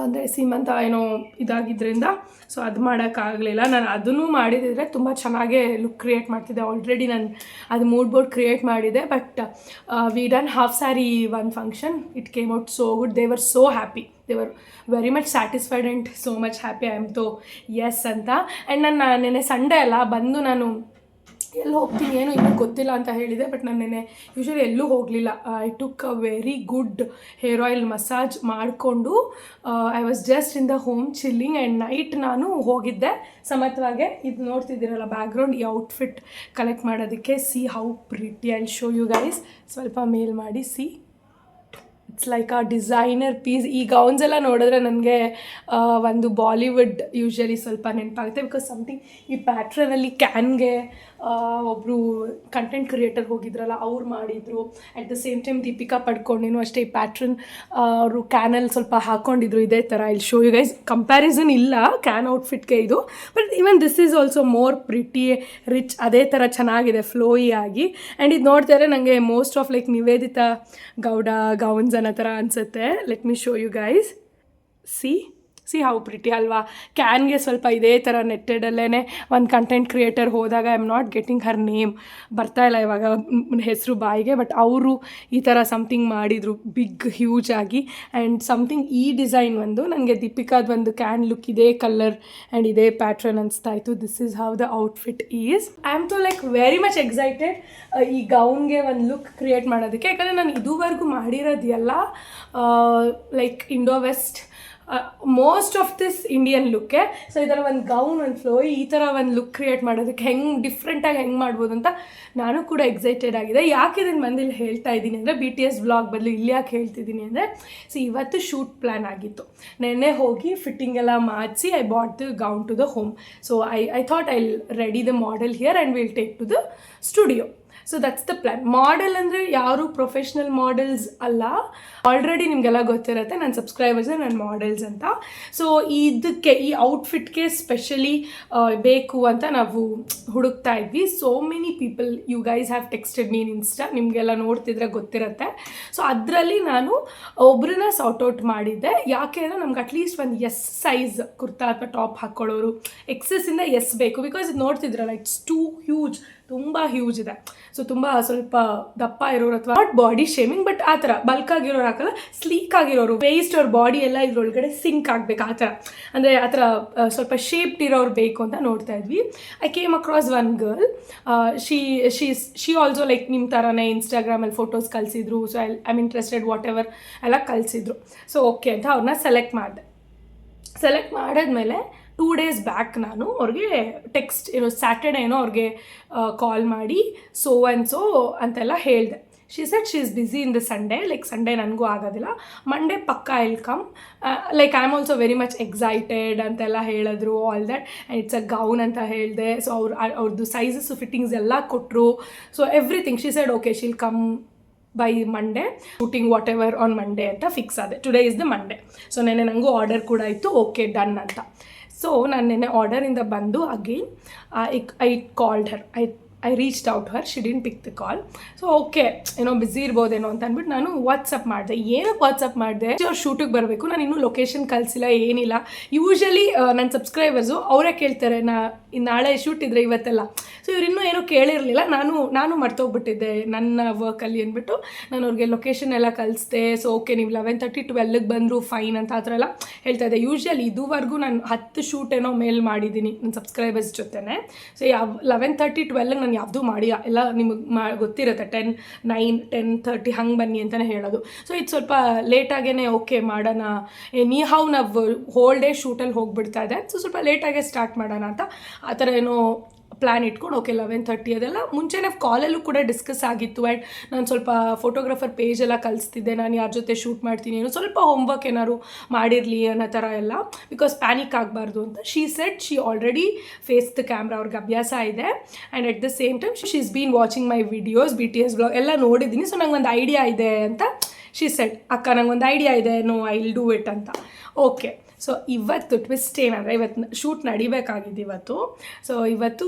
ಅಂದರೆ ಸೀಮಂತ ಏನೋ ಇದಾಗಿದ್ದರಿಂದ. ಸೊ ಅದು ಮಾಡೋಕ್ಕಾಗಲಿಲ್ಲ. ನಾನು ಅದನ್ನು ಮಾಡಿದರೆ ತುಂಬ ಚೆನ್ನಾಗೇ ಲುಕ್ ಕ್ರಿಯೇಟ್ ಮಾಡ್ತಿದ್ದೆ. ಆಲ್ರೆಡಿ ನಾನು ಅದು ಮೂಡ್ ಬೋರ್ಡ್ ಕ್ರಿಯೇಟ್ ಮಾಡಿದೆ. But we done half sari one function. It came out so good. They were so happy. They were very much satisfied and so much happy. I am ತೋ ಎಸ್ ಅಂತ. ಆ್ಯಂಡ್ ನಾನು ನೆನ್ನೆ ಸಂಡೇ ಅಲ್ಲ ಬಂದು ನಾನು ಎಲ್ಲಿ ಹೋಗ್ತೀನಿ ಏನು ಇನ್ನೂ ಗೊತ್ತಿಲ್ಲ ಅಂತ ಹೇಳಿದೆ. ಬಟ್ ನಾನು ನೆನ್ನೆ ಯೂಶ್ವಲಿ ಎಲ್ಲೂ ಹೋಗಲಿಲ್ಲ. I took a very good hair oil massage ಮಾಡಿಕೊಂಡು I was just in the home chilling. And night ನಾನು ಹೋಗಿದ್ದೆ ಸಮತ್ವಾಗೆ. ಇದು ನೋಡ್ತಿದ್ದೀರಲ್ಲ ಬ್ಯಾಕ್ಗ್ರೌಂಡ್, ಈ ಔಟ್ಫಿಟ್ ಕಲೆಕ್ಟ್ ಮಾಡೋದಕ್ಕೆ. See how pretty. I show you guys. ಸ್ವಲ್ಪ ಮೇಲ್ ಮಾಡಿ. See it's like a designer piece. ಈ ಗೌನ್ಸ್ ಎಲ್ಲ ನೋಡಿದ್ರೆ ನನಗೆ ಒಂದು ಬಾಲಿವುಡ್ ಯೂಶ್ವಲಿ ಸ್ವಲ್ಪ ನೆನಪಾಗುತ್ತೆ. ಬಿಕಾಸ್ ಸಮಥಿಂಗ್ ಈ ಪ್ಯಾಟ್ರನಲ್ಲಿ ಕ್ಯಾನ್ಗೆ ಒಬ್ಬರು ಕಂಟೆಂಟ್ ಕ್ರಿಯೇಟರ್ ಹೋಗಿದ್ರಲ್ಲ ಅವ್ರು ಮಾಡಿದರು. At the same time Deepika ಪಡ್ಕೊಂಡೇನು ಅಷ್ಟೇ ಈ ಪ್ಯಾಟ್ರನ್ ಅವರು ಕ್ಯಾನಲ್ಲಿ ಸ್ವಲ್ಪ ಹಾಕ್ಕೊಂಡಿದ್ರು ಇದೇ ಥರ. ಇಲ್ಲಿ ಶೋ ಯು ಗೈಸ್, ಕಂಪ್ಯಾರಿಸನ್ ಇಲ್ಲ ಕ್ಯಾನ್ ಔಟ್ಫಿಟ್ಗೆ ಇದು, but even this is also more pretty rich, ಅದೇ ಥರ ಚೆನ್ನಾಗಿದೆ ಫ್ಲೋಯಿ ಆಗಿ. ಆ್ಯಂಡ್ ಇದು ನೋಡ್ತಾರೆ ನನಗೆ most of like Nivedita Gowda gowns ಅನ್ನೋ ಥರ ಅನಿಸುತ್ತೆ. Let me show you guys. See how pretty ಅಲ್ವಾ? ಕ್ಯಾನ್ಗೆ ಸ್ವಲ್ಪ ಇದೇ ಥರ ನೆಟ್ಟೆಡಲ್ಲೇ ಒಂದು ಕಂಟೆಂಟ್ ಕ್ರಿಯೇಟರ್ ಹೋದಾಗ I am not getting her name, ಬರ್ತಾ ಇಲ್ಲ ಇವಾಗ ಹೆಸರು ಬಾಯಿಗೆ, ಬಟ್ ಅವರು ಈ ಥರ ಸಮಥಿಂಗ್ ಮಾಡಿದರು ಬಿಗ್ ಹ್ಯೂಜ್ ಆಗಿ. ಆ್ಯಂಡ್ ಸಮಥಿಂಗ್ ಈ ಡಿಸೈನ್ ಒಂದು ನನಗೆ ದೀಪಿಕಾದ ಒಂದು ಕ್ಯಾನ್ ಲುಕ್ ಇದೇ ಕಲರ್ ಆ್ಯಂಡ್ ಇದೇ ಪ್ಯಾಟ್ರನ್ ಅನಿಸ್ತಾ ಇತ್ತು. This is how the outfit is. I am to like very much excited ಈ ಗೌನ್ಗೆ ಒಂದು ಲುಕ್ ಕ್ರಿಯೇಟ್ ಮಾಡೋದಕ್ಕೆ. ಯಾಕಂದರೆ ನಾನು ಇದುವರೆಗೂ ಮಾಡಿರೋದು ಎಲ್ಲ like Indo west, most of this Indian ಲುಕ್ಕೆ. ಸೊ ಈ ಥರ ಒಂದು ಗೌನ್, ಒಂದು ಫ್ಲೋಯಿ, ಈ ಥರ ಒಂದು ಲುಕ್ ಕ್ರಿಯೇಟ್ ಮಾಡೋದಕ್ಕೆ ಡಿಫ್ರೆಂಟಾಗಿ ಹೆಂಗೆ ಮಾಡ್ಬೋದು ಅಂತ ನಾನು ಕೂಡ ಎಕ್ಸೈಟೆಡ್ ಆಗಿದೆ. ಯಾಕೆ ಇದನ್ನು ಬಂದಿಲ್ಲಿ ಹೇಳ್ತಾ ಇದ್ದೀನಿ ಅಂದರೆ, BTS ವ್ಲಾಗ್ ಬದಲು ಇಲ್ಲಿ ಯಾಕೆ ಹೇಳ್ತಿದ್ದೀನಿ ಅಂದರೆ, ಸೊ ಇವತ್ತು ಶೂಟ್ ಪ್ಲ್ಯಾನ್ ಆಗಿತ್ತು. ನೆನ್ನೆ ಹೋಗಿ ಫಿಟ್ಟಿಂಗ್ ಎಲ್ಲ ಮಾಡಿಸಿ I bought the gown to the home. So I thought I ready the model here and will take to the studio. So that's the plan. Model ಅಂದರೆ ಯಾರು ಪ್ರೊಫೆಷ್ನಲ್ ಮಾಡೆಲ್ಸ್ ಅಲ್ಲ, ಆಲ್ರೆಡಿ ನಿಮಗೆಲ್ಲ ಗೊತ್ತಿರುತ್ತೆ ನನ್ನ ಸಬ್ಸ್ಕ್ರೈಬರ್ಸ್ ನನ್ನ ಮಾಡೆಲ್ಸ್ ಅಂತ. ಸೊ ಇದಕ್ಕೆ ಈ ಔಟ್ಫಿಟ್ಗೆ ಸ್ಪೆಷಲಿ ಬೇಕು ಅಂತ ನಾವು ಹುಡುಕ್ತಾ ಇದ್ವಿ. So many people, you guys have texted mean Insta, ನಿಮಗೆಲ್ಲ ನೋಡ್ತಿದ್ರೆ ಗೊತ್ತಿರುತ್ತೆ. ಸೊ ಅದರಲ್ಲಿ ನಾನು ಒಬ್ಬರನ್ನ ಸಾರ್ಟ್ ಔಟ್ ಮಾಡಿದ್ದೆ. ಯಾಕೆ ಅಂದರೆ ನಮ್ಗೆ ಅಟ್ಲೀಸ್ಟ್ ಒಂದು ಎಸ್ ಸೈಜ್ ಕುರ್ತಾ ಅಥವಾ ಟಾಪ್ ಹಾಕ್ಕೊಳ್ಳೋರು, ಎಕ್ಸಸ್ಸಿಂದ ಎಸ್ ಬೇಕು. ಬಿಕಾಸ್ ಇದು ನೋಡ್ತಿದ್ರಲ್ಲ, ಇಟ್ಸ್ ಟೂ ಹ್ಯೂಜ್, ತುಂಬ ಹ್ಯೂಜ್ ಇದೆ. ಸೊ ತುಂಬ ಸ್ವಲ್ಪ ದಪ್ಪ ಇರೋರು ಅಥವಾ ನಾಟ್ ಬಾಡಿ ಶೇಮಿಂಗ್, ಬಟ್ ಆ ಥರ ಬಲ್ಕ್ ಆಗಿರೋರು ಹಾಕಲ್ಲ, ಸ್ಲೀಕ್ ಆಗಿರೋರು, ವೇಸ್ಟ್ ಅವ್ರ ಬಾಡಿ ಎಲ್ಲ ಇದ್ರೊಳಗಡೆ ಸಿಂಕ್ ಆಗಬೇಕು ಆ ಥರ, ಅಂದರೆ ಆ ಥರ ಸ್ವಲ್ಪ ಶೇಪ್ಡ್ ಇರೋರು ಬೇಕು ಅಂತ ನೋಡ್ತಾ ಇದ್ವಿ. I came across one girl, she also like ನಿಮ್ಮ ಥರನೇ ಇನ್ಸ್ಟಾಗ್ರಾಮಲ್ಲಿ ಫೋಟೋಸ್ ಕಳಿಸಿದ್ರು. So I am interested what ever ಎಲ್ಲ ಕಳಿಸಿದ್ರು. ಸೊ ಓಕೆ ಅಂತ ಅವ್ರನ್ನ ಸೆಲೆಕ್ಟ್ ಮಾಡಿದ್ಮೇಲೆ 2 days ಬ್ಯಾಕ್ ನಾನು ಅವ್ರಿಗೆ ಟೆಕ್ಸ್ಟ್ ಸ್ಯಾಟರ್ಡೇ ಅವ್ರಿಗೆ ಕಾಲ್ ಮಾಡಿ ಸೋ ಆ್ಯಂಡ್ ಸೋ ಅಂತೆಲ್ಲ ಹೇಳಿದೆ. She said she is busy in the Sunday, like Sunday ನನಗೂ ಆಗೋದಿಲ್ಲ, ಮಂಡೇ ಪಕ್ಕಾ I'll come, like I am also very much excited ಅಂತೆಲ್ಲ ಹೇಳಿದ್ರು. All that, and it's a gown ಅಂತ ಹೇಳಿದೆ. ಸೊ ಅವ್ರದ್ದು ಸೈಜಸ್ ಫಿಟ್ಟಿಂಗ್ಸ್ ಎಲ್ಲ ಕೊಟ್ಟರು. So everything she said okay she'll come by Monday, shooting whatever on Monday ಅಂತ ಫಿಕ್ಸ್ ಆದೆ. Today is the Monday. So ನೆನ್ನೆ ನನಗೂ ಆರ್ಡರ್ ಕೂಡ ಇತ್ತು, ಓಕೆ ಡನ್ ಅಂತ. ಸೊ ನಾನು ನೆನ್ನೆ ಆರ್ಡರಿಂದ ಬಂದು again I called her, I reached out her, she didn't pick the call. So okay busy ಇರ್ಬೋದೇನೋ ಅಂತ ಅಂದ್ಬಿಟ್ಟು ನಾನು ವಾಟ್ಸಪ್ ಮಾಡಿದೆ. ಏನಕ್ಕೆ ವಾಟ್ಸಪ್ ಮಾಡಿದೆ, ಅವ್ರು ಶೂಟಿಗೆ ಬರಬೇಕು, ನಾನು ಇನ್ನೂ ಲೊಕೇಶನ್ ಕಳಿಸಿಲ್ಲ, ಏನಿಲ್ಲ. ಯೂಶ್ವಲಿ ನನ್ನ ಸಬ್ಸ್ಕ್ರೈಬರ್ಸು ಅವರೇ ಕೇಳ್ತಾರೆ, ನಾಳೆ ಶೂಟ್ ಇದ್ದರೆ ಇವತ್ತೆಲ್ಲ. ಸೊ ಇವರಿನ್ನೂ ಏನೂ ಕೇಳಿರಲಿಲ್ಲ, ನಾನು ಮರ್ತೋಗ್ಬಿಟ್ಟಿದ್ದೆ ನನ್ನ ವರ್ಕಲ್ಲಿ ಅಂದ್ಬಿಟ್ಟು ನಾನು ಅವ್ರಿಗೆ ಲೊಕೇಶನ್ ಎಲ್ಲ ಕಳಿಸ್ದೆ. ಸೊ ಓಕೆ ನೀವು 11:30 12ಗೆ ಬಂದರು ಫೈನ್ ಅಂತ ಆ ಥರ ಎಲ್ಲ ಹೇಳ್ತಾ ಇದ್ದೆ. ಯೂಶ್ವಲಿ ಇದುವರೆಗೂ ನಾನು 10 ಶೂಟ್ ಏನೋ ಮೇಲ್ ಮಾಡಿದ್ದೀನಿ ನನ್ನ ಸಬ್ಸ್ಕ್ರೈಬರ್ಸ್ ಜೊತೆನೆ. ಸೊ 11:30 12ಗೆ ನಾನು ಯಾವುದೂ ಮಾಡಿಲ್ಲ, ಎಲ್ಲ ನಿಮಗೆ ಗೊತ್ತಿರುತ್ತೆ 10, 9, 10:30 ಹಂಗೆ ಬನ್ನಿ ಅಂತಲೇ ಹೇಳೋದು. ಸೊ ಇದು ಸ್ವಲ್ಪ ಲೇಟಾಗೇ ಓಕೆ ಮಾಡೋಣ, ನಾವು ಹೋಲ್ ಡೇ ಶೂಟಲ್ಲಿ ಹೋಗಿಬಿಡ್ತಾ ಇದೆ, ಸೊ ಸ್ವಲ್ಪ ಲೇಟಾಗೇ ಸ್ಟಾರ್ಟ್ ಮಾಡೋಣ ಅಂತ ಆ ಥರ ಏನೋ ಪ್ಲ್ಯಾನ್ ಇಟ್ಕೊಂಡು ಓಕೆ 11:30 ಅದೆಲ್ಲ ಮುಂಚೆನೇ ಕಾಲಲ್ಲೂ ಕೂಡ ಡಿಸ್ಕಸ್ ಆಗಿತ್ತು. ಆ್ಯಂಡ್ ನಾನು ಸ್ವಲ್ಪ ಫೋಟೋಗ್ರಾಫರ್ ಪೇಜ್ ಎಲ್ಲ ಕಳಿಸ್ತಿದ್ದೆ, ನಾನು ಯಾರ ಜೊತೆ ಶೂಟ್ ಮಾಡ್ತೀನಿ, ಸ್ವಲ್ಪ ಹೋಮ್ವರ್ಕ್ ಏನಾದ್ರು ಮಾಡಿರಲಿ ಅನ್ನೋ ಥರ ಎಲ್ಲ, ಬಿಕಾಸ್ ಪ್ಯಾನಿಕ್ ಆಗಬಾರ್ದು ಅಂತ. She said she already face the camera, ಅವ್ರಿಗೆ ಅಭ್ಯಾಸ ಇದೆ. And at the same time she is been watching my videos, BTS blog ಎಲ್ಲ ನೋಡಿದ್ದೀನಿ. ಸೊ ನಂಗೆ ಒಂದು ಐಡಿಯಾ ಇದೆ ಅಂತ ಶಿ ಸೆಡ್, ಅಕ್ಕ ನಂಗೊಂದು ಐಡಿಯಾ ಇದೆ, no I will do it ಅಂತ. ಓಕೆ, ಸೊ ಇವತ್ತು ಟ್ವಿಸ್ಟ್ ಏನಂದರೆ, ಇವತ್ತು ಶೂಟ್ ನಡಿಬೇಕಾಗಿದ್ದು ಇವತ್ತು. ಸೊ ಇವತ್ತು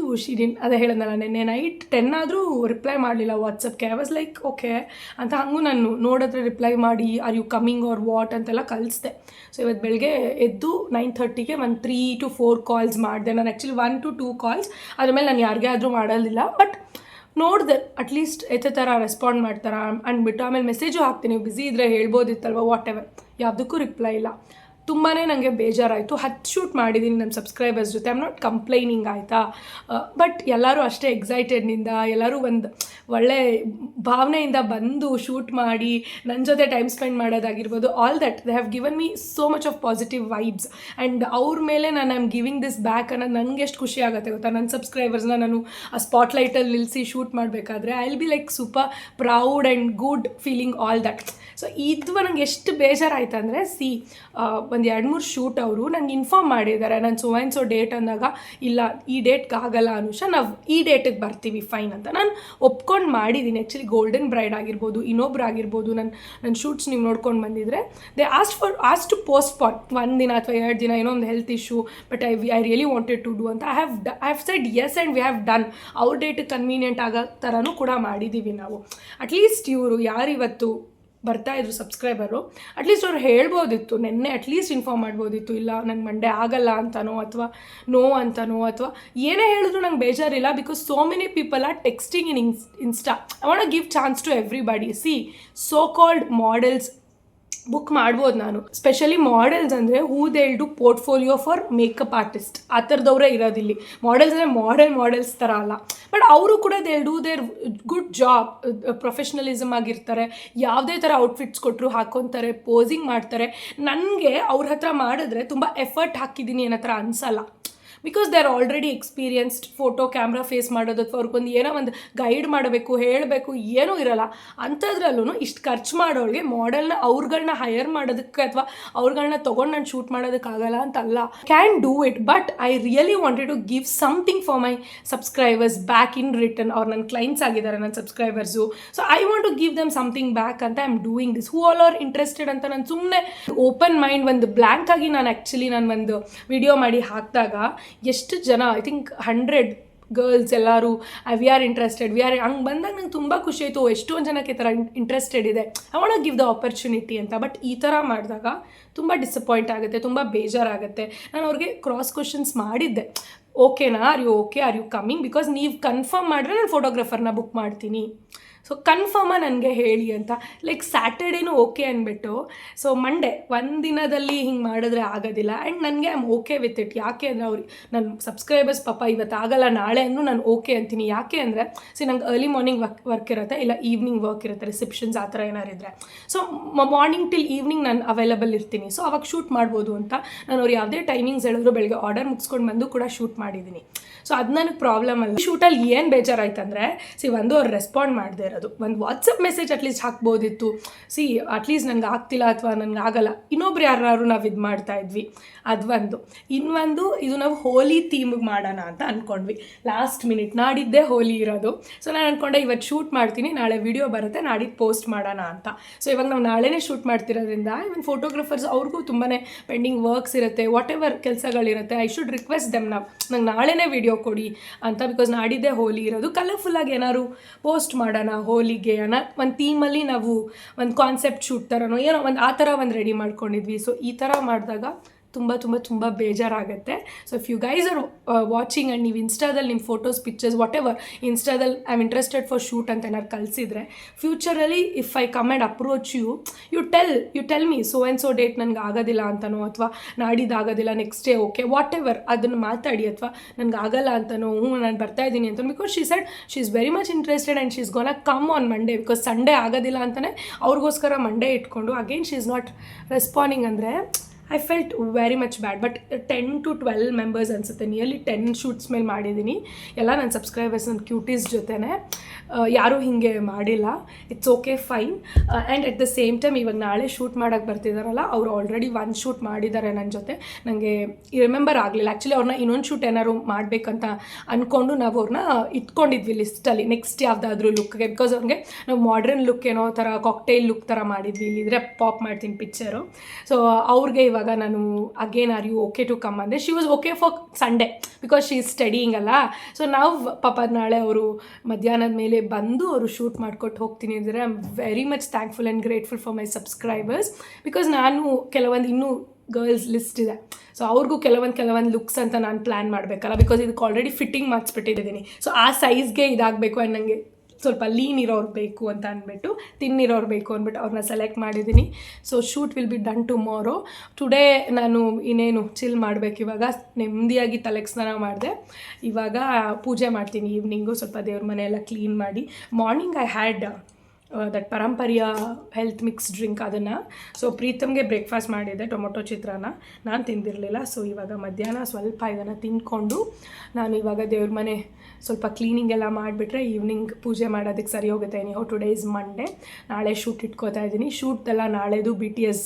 ಅದೇ ಹೇಳಿದ್ನಲ್ಲ, ನೆನ್ನೆ ನೈಟ್ 10 ಆದರೂ ರಿಪ್ಲೈ ಮಾಡಲಿಲ್ಲ ವಾಟ್ಸಪ್ಗೆ. ಐ ವಾಸ್ ಲೈಕ್ ಓಕೆ ಅಂತ, ಹಂಗೂ ನಾನು ನೋಡಿದ್ರೆ ರಿಪ್ಲೈ ಮಾಡಿ are you coming or what ಅಂತೆಲ್ಲ ಕಳಿಸ್ದೆ. ಸೊ ಇವತ್ತು ಬೆಳಗ್ಗೆ ಎದ್ದು 9:30ಗೆ ಒಂದು 3 to 4 ಕಾಲ್ಸ್ ಮಾಡಿದೆ. ನಾನು ಆ್ಯಕ್ಚುಲಿ 1 to 2 ಕಾಲ್ಸ್, ಅದ್ರ ಮೇಲೆ ನಾನು ಯಾರಿಗೇ ಆದರೂ ಮಾಡೋದಿಲ್ಲ, ಬಟ್ ನೋಡಿದೆ ಅಟ್ಲೀಸ್ಟ್ ಎತ್ತೆ ಥರ ರೆಸ್ಪಾಂಡ್ ಮಾಡ್ತಾರಾ ಅಂದ್ಬಿಟ್ಟು. ಆಮೇಲೆ ಮೆಸೇಜು ಹಾಕ್ತೀನಿ, ನೀವು ಬ್ಯುಸಿ ಇದ್ದರೆ ಹೇಳ್ಬೋದಿತ್ತಲ್ವ ವಾಟ್ ಎವರ್, ಯಾವುದಕ್ಕೂ ರಿಪ್ಲೈ ಇಲ್ಲ. ತುಂಬಾ ನನಗೆ ಬೇಜಾರಾಯಿತು. 10 ಶೂಟ್ ಮಾಡಿದ್ದೀನಿ ನಮ್ಮ ಸಬ್ಸ್ಕ್ರೈಬರ್ಸ್ ಜೊತೆ. ಐ ಆಮ್ ನಾಟ್ ಕಂಪ್ಲೈನಿಂಗ್ ಆಯಿತಾ. ಬಟ್ ಎಲ್ಲರೂ ಅಷ್ಟೇ ಎಕ್ಸೈಟೆಡ್ನಿಂದ, ಎಲ್ಲರೂ ಒಂದು ಒಳ್ಳೆ ಭಾವನೆಯಿಂದ ಬಂದು ಶೂಟ್ ಮಾಡಿ ನನ್ನ ಜೊತೆ ಟೈಮ್ ಸ್ಪೆಂಡ್ ಮಾಡೋದಾಗಿರ್ಬೋದು, all that they have given me so much of positive vibes. And ಅವ್ರ ಮೇಲೆ ನಾನು I am giving this back ಅನ್ನೋದು ನನಗೆ ಎಷ್ಟು ಖುಷಿ ಆಗುತ್ತೆ ಗೊತ್ತಾ. ನನ್ನ ಸಬ್ಸ್ಕ್ರೈಬರ್ಸ್ನ ನಾನು ಆ ಸ್ಪಾಟ್ಲೈಟಲ್ಲಿ ನಿಲ್ಲಿಸಿ ಶೂಟ್ ಮಾಡಬೇಕಾದ್ರೆ I will be like super proud and good feeling all that. So ಇದು ನನಗೆ ಎಷ್ಟು ಬೇಜಾರಾಯ್ತು ಅಂದರೆ, ಒಂದು 2-3 ಶೂಟ್ ಅವರು ನಂಗೆ ಇನ್ಫಾರ್ಮ್ ಮಾಡಿದ್ದಾರೆ. ನಾನು ಸೊ ಡೇಟ್ ಅಂದಾಗ, ಇಲ್ಲ ಈ ಡೇಟ್ಗೆ ಆಗಲ್ಲ ಅನುಷಾ, ನಾವು ಈ ಡೇಟಿಗೆ ಬರ್ತೀವಿ ಫೈನ್ ಅಂತ ನಾನು ಒಪ್ಕೊಂಡು ಮಾಡಿದ್ದೀನಿ. ಆ್ಯಕ್ಚುಲಿ ಗೋಲ್ಡನ್ ಬ್ರೈಡ್ ಆಗಿರ್ಬೋದು, ಇನ್ನೊಬ್ರು ಆಗಿರ್ಬೋದು, ನನ್ನ ಶೂಟ್ಸ್ ನೀವು ನೋಡ್ಕೊಂಡು ಬಂದಿದ್ರೆ ದೇ ಆಸ್ಟ್ ಟು ಪೋಸ್ಟ್ಪಾನ್ 1 ದಿನ ಅಥವಾ 2 ದಿನ, ಏನೋ ಒಂದು health issue, but I really wanted to do ಅಂತ I have said yes and we have done. ಅವ್ರ ಡೇಟಿಗೆ ಕನ್ವೀನಿಯೆಂಟ್ ಆಗೋ ಥರನೂ ಕೂಡ ಮಾಡಿದ್ದೀವಿ ನಾವು. ಅಟ್ಲೀಸ್ಟ್ ಇವರು ಯಾರಿವತ್ತು ಬರ್ತಾಯಿದ್ರು ಸಬ್ಸ್ಕ್ರೈಬರು, ಅಟ್ಲೀಸ್ಟ್ ಅವ್ರು ಹೇಳ್ಬೋದಿತ್ತು, ನೆನ್ನೆ ಅಟ್ಲೀಸ್ಟ್ ಇನ್ಫಾರ್ಮ್ ಮಾಡ್ಬೋದಿತ್ತು, ಇಲ್ಲ ನಂಗೆ ಮಂಡೇ ಆಗಲ್ಲ ಅಂತನೋ ಅಥವಾ ನೋ ಅಂತನೋ ಅಥವಾ ಏನೇ ಹೇಳಿದ್ರು ನಂಗೆ ಬೇಜಾರಿಲ್ಲ. Because so many people are texting in Insta. I want to give chance to everybody. See so called models book ಮಾಡ್ಬೋದು ನಾನು. ಸ್ಪೆಷಲಿ ಮಾಡೆಲ್ಸ್ ಅಂದರೆ who they will do portfolio for makeup artist, ಆ ಥರದವರೇ ಇರೋದಿಲ್ಲಿ. ಮಾಡೆಲ್ಸ್ ಅಂದರೆ ಮಾಡೆಲ್ಸ್ ಥರ ಅಲ್ಲ, ಬಟ್ ಅವರು ಕೂಡ they will do their good job. Professionalism ಆಗಿರ್ತಾರೆ, ಯಾವುದೇ ಥರ ಔಟ್ಫಿಟ್ಸ್ ಕೊಟ್ಟರು ಹಾಕ್ಕೊತಾರೆ, ಪೋಸಿಂಗ್ ಮಾಡ್ತಾರೆ. ನನಗೆ ಅವ್ರ ಹತ್ರ ಮಾಡಿದ್ರೆ ತುಂಬ ಎಫರ್ಟ್ ಹಾಕಿದ್ದೀನಿ ಅನ್ನೋ ಥರ ಅನಿಸಲ್ಲ. Because they are already experienced. Photo camera face ಮಾಡೋದು ಅಥವಾ ಅವ್ರಿಗೊಂದು ಏನೋ ಒಂದು ಗೈಡ್ ಮಾಡಬೇಕು, ಹೇಳಬೇಕು, ಏನೂ ಇರೋಲ್ಲ. ಅಂಥದ್ರಲ್ಲೂ ಇಷ್ಟು ಖರ್ಚು ಮಾಡೋಳಿಗೆ ಮಾಡೆಲ್ನ ಅವ್ರುಗಳನ್ನ ಹೈಯರ್ ಮಾಡೋದಕ್ಕೆ ಅಥವಾ ಅವ್ರುಗಳನ್ನ ತೊಗೊಂಡು ನಾನು ಶೂಟ್ ಮಾಡೋದಕ್ಕಾಗಲ್ಲ ಅಂತಲ್ಲ. Can do it, but I really wanted to give something for my subscribers back in return. ಅವ್ರು ನನ್ನ ಕ್ಲೈಂಟ್ಸ್ ಆಗಿದ್ದಾರೆ, ನನ್ನ subscribers. So I want to give them something back ಅಂತ I am doing this. Who all are interested ಅಂತ ನಾನು ಸುಮ್ಮನೆ ಓಪನ್ ಮೈಂಡ್, ಒಂದು ಬ್ಲ್ಯಾಂಕ್ ಆಗಿ ನಾನು ಒಂದು ವಿಡಿಯೋ ಮಾಡಿ ಹಾಕಿದಾಗ ಎಷ್ಟು ಜನ, ಐ ಥಿಂಕ್ 100 ಗರ್ಲ್ಸ್ ಎಲ್ಲರೂ ವಿ ಆರ್ ಇಂಟ್ರೆಸ್ಟೆಡ್, ಹಂಗೆ ಬಂದಾಗ ನಂಗೆ ತುಂಬ ಖುಷಿ ಆಯಿತು. ಎಷ್ಟೊಂದು ಜನಕ್ಕೆ ಈ ಥರ ಇಂಟ್ರೆಸ್ಟೆಡ್ ಇದೆ, I want to give the opportunity ಅಂತ. ಬಟ್ ಈ ಥರ ಮಾಡಿದಾಗ ತುಂಬ ಡಿಸಪಾಯಿಂಟ್ ಆಗುತ್ತೆ, ತುಂಬ ಬೇಜಾರಾಗುತ್ತೆ. ನಾನು ಅವ್ರಿಗೆ ಕ್ರಾಸ್ ಕ್ವೆಶನ್ಸ್ ಮಾಡಿದ್ದೆ, ಓಕೆನಾ, ಆರ್ ಯು ಕಮ್ಮಿಂಗ್, ಬಿಕಾಸ್ ನೀವು ಕನ್ಫರ್ಮ್ ಮಾಡಿದ್ರೆ ನಾನು ಫೋಟೋಗ್ರಾಫರ್ನ ಬುಕ್ ಮಾಡ್ತೀನಿ. ಸೊ ಕನ್ಫರ್ಮಾಗಿ ನನಗೆ ಹೇಳಿ ಅಂತ. ಲೈಕ್ ಸ್ಯಾಟರ್ಡೇನೂ ಓಕೆ ಅಂದ್ಬಿಟ್ಟು, ಸೊ ಮಂಡೇ ಒಂದು ದಿನದಲ್ಲಿ ಹಿಂಗೆ ಮಾಡಿದ್ರೆ ಆಗೋದಿಲ್ಲ. ಆ್ಯಂಡ್ ನನಗೆ I am okay with it. ಯಾಕೆ ಅಂದರೆ ಅವ್ರಿಗೆ ನನ್ನ ಸಬ್ಸ್ಕ್ರೈಬರ್ಸ್ ಪಾಪ ಇವತ್ತು ಆಗಲ್ಲ ನಾಳೆ ಅನ್ನೂ ನಾನು ಓಕೆ ಅಂತೀನಿ. ಯಾಕೆ ಅಂದರೆ ನಂಗೆ ಅರ್ಲಿ ಮಾರ್ನಿಂಗ್ ವರ್ಕ್ ಇರುತ್ತೆ, ಇಲ್ಲ ಈವ್ನಿಂಗ್ ವರ್ಕ್ ಇರುತ್ತೆ, ರಿಸೆಪ್ಷನ್ಸ್ ಆ ಥರ ಏನಾರು ಇದ್ದರೆ. ಸೊ ಮಾರ್ನಿಂಗ್ ಟಿಲ್ ಈವ್ನಿಂಗ್ ನಾನು ಅವೈಲಬಲ್ ಇರ್ತೀನಿ. ಸೊ ಅವಾಗ ಶೂಟ್ ಮಾಡ್ಬೋದು ಅಂತ ನಾನು ಅವ್ರು ಯಾವುದೇ ಟೈಮಿಂಗ್ಸ್ ಹೇಳಿದ್ರು ಬೆಳಗ್ಗೆ ಆರ್ಡರ್ ಮುಗಿಸ್ಕೊಂಡು ಬಂದು ಕೂಡ ಶೂಟ್ ಮಾಡಿದ್ದೀನಿ. ಸೊ ಅದು ನನಗೆ ಪ್ರಾಬ್ಲಮ್ ಅಲ್ಲ. ಶೂಟಲ್ಲಿ ಏನು ಬೇಜಾರಾಯ್ತು ಅಂದರೆ, ಅವ್ರು ರೆಸ್ಪಾಂಡ್ ಮಾಡದೇ ಇರೋದು. ಒಂದು ವಾಟ್ಸಪ್ ಮೆಸೇಜ್ ಅಟ್ಲೀಸ್ಟ್ ಹಾಕ್ಬೋದಿತ್ತು, ಅಟ್ಲೀಸ್ಟ್ ನನಗೆ ಆಗ್ತಿಲ್ಲ ಅಥವಾ ನನಗೆ ಆಗಲ್ಲ, ಇನ್ನೊಬ್ರು ಯಾರು ನಾವು ಇದು ಮಾಡ್ತಾಯಿದ್ವಿ. ಅದು ಇನ್ನೊಂದು ಇದು ನಾವು ಹೋಲಿ ಥೀಮಿಗೆ ಮಾಡೋಣ ಅಂತ ಅಂದ್ಕೊಂಡ್ವಿ. ಲಾಸ್ಟ್ ಮಿನಿಟ್ ನಾಡಿದ್ದೇ ಹೋಲಿ ಇರೋದು. ಸೊ ನಾನು ಅಂದ್ಕೊಂಡೆ ಇವತ್ತು ಶೂಟ್ ಮಾಡ್ತೀನಿ, ನಾಳೆ ವಿಡಿಯೋ ಬರುತ್ತೆ, ನಾಡಿದ್ದು ಪೋಸ್ಟ್ ಮಾಡೋಣ ಅಂತ. ಸೊ ಇವಾಗ ನಾವು ನಾಳೆನೇ ಶೂಟ್ ಮಾಡ್ತಿರೋದ್ರಿಂದ ಇವನ್ ಫೋಟೋಗ್ರಾಫರ್ಸ್ ಅವ್ರಿಗೂ ತುಂಬಾ ಪೆಂಡಿಂಗ್ ವರ್ಕ್ಸ್ ಇರುತ್ತೆ, ವಾಟ್ ಎವರ್ ಕೆಲಸಗಳಿರುತ್ತೆ. ಐ ಶುಡ್ ರಿಕ್ವೆಸ್ಟ್ ದೆಮ್ ನಂಗೆ ನಾಳೆನೇ ವಿಡಿಯೋ ಕೊಡಿ ಅಂತ. ಬಿಕಾಸ್ ನಾಡಿದ್ದೇ ಹೋಲಿ ಇರೋದು, ಕಲರ್ಫುಲ್ಲಾಗಿ ಏನಾದ್ರು ಪೋಸ್ಟ್ ಮಾಡೋಣ ಹೋಲಿಗೆ ಅನ್ನೋ ಒಂದು ಥೀಮಲ್ಲಿ ನಾವು ಒಂದು ಕಾನ್ಸೆಪ್ಟ್ ಶೂಟ್ ಥರನೋ ಏನೋ ಒಂದು ಆ ಥರ ಒಂದು ರೆಡಿ ಮಾಡ್ಕೊಂಡಿದ್ವಿ. ಸೊ ಈ ಥರ ಮಾಡಿದಾಗ ತುಂಬ ತುಂಬ ತುಂಬ ಬೇಜಾರಾಗುತ್ತೆ. So if you guys are watching and ನೀವು ಇನ್ಸ್ಟಾದಲ್ಲಿ ನಿಮ್ಮ ಫೋಟೋಸ್ ಪಿಕ್ಚರ್ಸ್ ವಾಟ್ ಎವರ್ ಇನ್ಸ್ಟಾದಲ್ಲಿ I am interested for shoot ಅಂತ ಏನಾದ್ರು ಕಳಿಸಿದ್ರೆ, ಫ್ಯೂಚರಲ್ಲಿ if I come and approach you tell me so date ನನಗೆ ಆಗೋದಿಲ್ಲ ಅಂತನೋ ಅಥವಾ ನಾಡಿದ್ದು ಆಗೋದಿಲ್ಲ next day okay whatever ಅದನ್ನು ಮಾತಾಡಿ, ಅಥವಾ ನನಗೆ ಆಗಲ್ಲ ಅಂತನೋ ನಾನು ಬರ್ತಾಯಿದ್ದೀನಿ ಅಂತ. Because she said she is very much interested and she is gonna come on Monday. Because Sunday ಆಗೋದಿಲ್ಲ ಅಂತಲೇ ಅವ್ರಿಗೋಸ್ಕರ ಮಂಡೇ ಇಟ್ಕೊಂಡು again she is not responding ಅಂದರೆ I felt very much bad. But 10 to 12 members ಅನಿಸುತ್ತೆ, ನಿಯರ್ಲಿ 10 ಶೂಟ್ಸ್ ಮೇಲೆ ಮಾಡಿದ್ದೀನಿ. ಎಲ್ಲ ನನ್ನ ಸಬ್ಸ್ಕ್ರೈಬರ್ಸ್, ನನ್ನ ಕ್ಯೂಟೀಸ್ ಜೊತೆನೇ, ಯಾರೂ ಹೀಗೆ ಮಾಡಿಲ್ಲ. It's okay fine. And at the same time ಇವಾಗ ನಾಳೆ ಶೂಟ್ ಮಾಡೋಕ್ಕೆ ಬರ್ತಿದ್ದಾರಲ್ಲ, ಅವರು ಆಲ್ರೆಡಿ 1 ಶೂಟ್ ಮಾಡಿದ್ದಾರೆ ನನ್ನ ಜೊತೆ. ನನಗೆ ರಿಮೆಂಬರ್ ಆಗಲಿಲ್ಲ ಆ್ಯಕ್ಚುಲಿ. ಅವ್ರನ್ನ ಇನ್ನೊಂದು ಶೂಟ್ ಏನಾದ್ರು ಮಾಡಬೇಕಂತ ಅಂದ್ಕೊಂಡು ನಾವು ಅವ್ರನ್ನ ಇಟ್ಕೊಂಡಿದ್ವಿ ಲಿಸ್ಟಲ್ಲಿ ನೆಕ್ಸ್ಟ್ ಯಾವುದಾದ್ರೂ ಲುಕ್ಗೆ. ಬಿಕಾಸ್ ಅವ್ರಿಗೆ ನಾವು ಮಾಡ್ರನ್ ಲುಕ್ ಏನೋ ಥರ ಕಾಕ್ಟೈಲ್ ಲುಕ್ ಥರ ಮಾಡಿದ್ವಿ. ಇಲ್ಲಿದ್ರೆ ಪಾಪ್ ಮಾಡ್ತೀನಿ ಪಿಕ್ಚರು. ಸೊ ಅವ್ರಿಗೆ ಇವಾಗ ನಾನು again are you okay to come ಅಂದರೆ she was okay for Sunday because she is studying ಅಲ್ಲ. ಸೊ ನಾವು ಪಾಪ ನಾಳೆ ಅವರು ಮಧ್ಯಾಹ್ನದ ಮೇಲೆ ಬಂದು ಅವರು ಶೂಟ್ ಮಾಡಿಕೊಟ್ಟು ಹೋಗ್ತೀನಿ ಅಂದರೆ I am very much thankful and grateful for my subscribers. Because ನಾನು ಕೆಲವೊಂದು ಇನ್ನೂ ಗರ್ಲ್ಸ್ ಲಿಸ್ಟ್ ಇದೆ. ಸೊ ಅವ್ರಿಗೂ ಕೆಲವೊಂದು ಲುಕ್ಸ್ ಅಂತ ನಾನು ಪ್ಲ್ಯಾನ್ ಮಾಡಬೇಕಲ್ಲ. ಬಿಕಾಸ್ ಇದಕ್ಕೆ ಆಲ್ರೆಡಿ ಫಿಟ್ಟಿಂಗ್ ಮಾಡಿಸ್ಬಿಟ್ಟಿದ್ದೀನಿ. ಸೊ ಆ ಸೈಜ್ಗೆ ಇದಾಗಬೇಕು ಆ್ಯಂಡ್ ನನಗೆ ಸ್ವಲ್ಪ ಲೀನ್ ಇರೋರು ಬೇಕು ಅಂತ ಅಂದ್ಬಿಟ್ಟು, ತಿನ್ನಿರೋರು ಬೇಕು ಅಂದ್ಬಿಟ್ಟು ಅವ್ರನ್ನ ಸೆಲೆಕ್ಟ್ ಮಾಡಿದ್ದೀನಿ. So shoot will be done tomorrow. Today ನಾನು ಇನ್ನೇನು ಚಿಲ್ ಮಾಡಬೇಕು. ಇವಾಗ ನೆಮ್ಮದಿಯಾಗಿ ತಲೆಗೆ ಸ್ನಾನ ಮಾಡಿದೆ. ಇವಾಗ ಪೂಜೆ ಮಾಡ್ತೀನಿ ಈವ್ನಿಂಗು, ಸ್ವಲ್ಪ ದೇವ್ರ ಮನೆಯೆಲ್ಲ ಕ್ಲೀನ್ ಮಾಡಿ. ಮಾರ್ನಿಂಗ್ ಐ ಹ್ಯಾಡ್ ದಟ್ ಪರಂಪರೆಯ ಹೆಲ್ತ್ ಮಿಕ್ಸ್ ಡ್ರಿಂಕ್, ಅದನ್ನು. ಸೊ ಪ್ರೀತಮ್ಗೆ ಬ್ರೇಕ್ಫಾಸ್ಟ್ ಮಾಡಿದ್ದೆ, ಟೊಮೊಟೊ ಚಿತ್ರಾನ್ನ. ನಾನು ತಿಂದಿರಲಿಲ್ಲ. ಸೊ ಇವಾಗ ಮಧ್ಯಾಹ್ನ ಸ್ವಲ್ಪ ಇದನ್ನು ತಿಂದ್ಕೊಂಡು ನಾನು ಇವಾಗ ದೇವ್ರ ಮನೆ ಸ್ವಲ್ಪ ಕ್ಲೀನಿಂಗ್ ಎಲ್ಲ ಮಾಡಿಬಿಟ್ರೆ ಈವ್ನಿಂಗ್ ಪೂಜೆ ಮಾಡೋದಕ್ಕೆ ಸರಿ ಹೋಗುತ್ತೆ. ನೀವು ಟುಡೇ ಇಸ್ ಮಂಡೇ, ನಾಳೆ ಶೂಟ್ ಇಟ್ಕೋತಾ ಇದ್ದೀನಿ. ಶೂಟ್ದೆಲ್ಲ ನಾಳೆದು BTS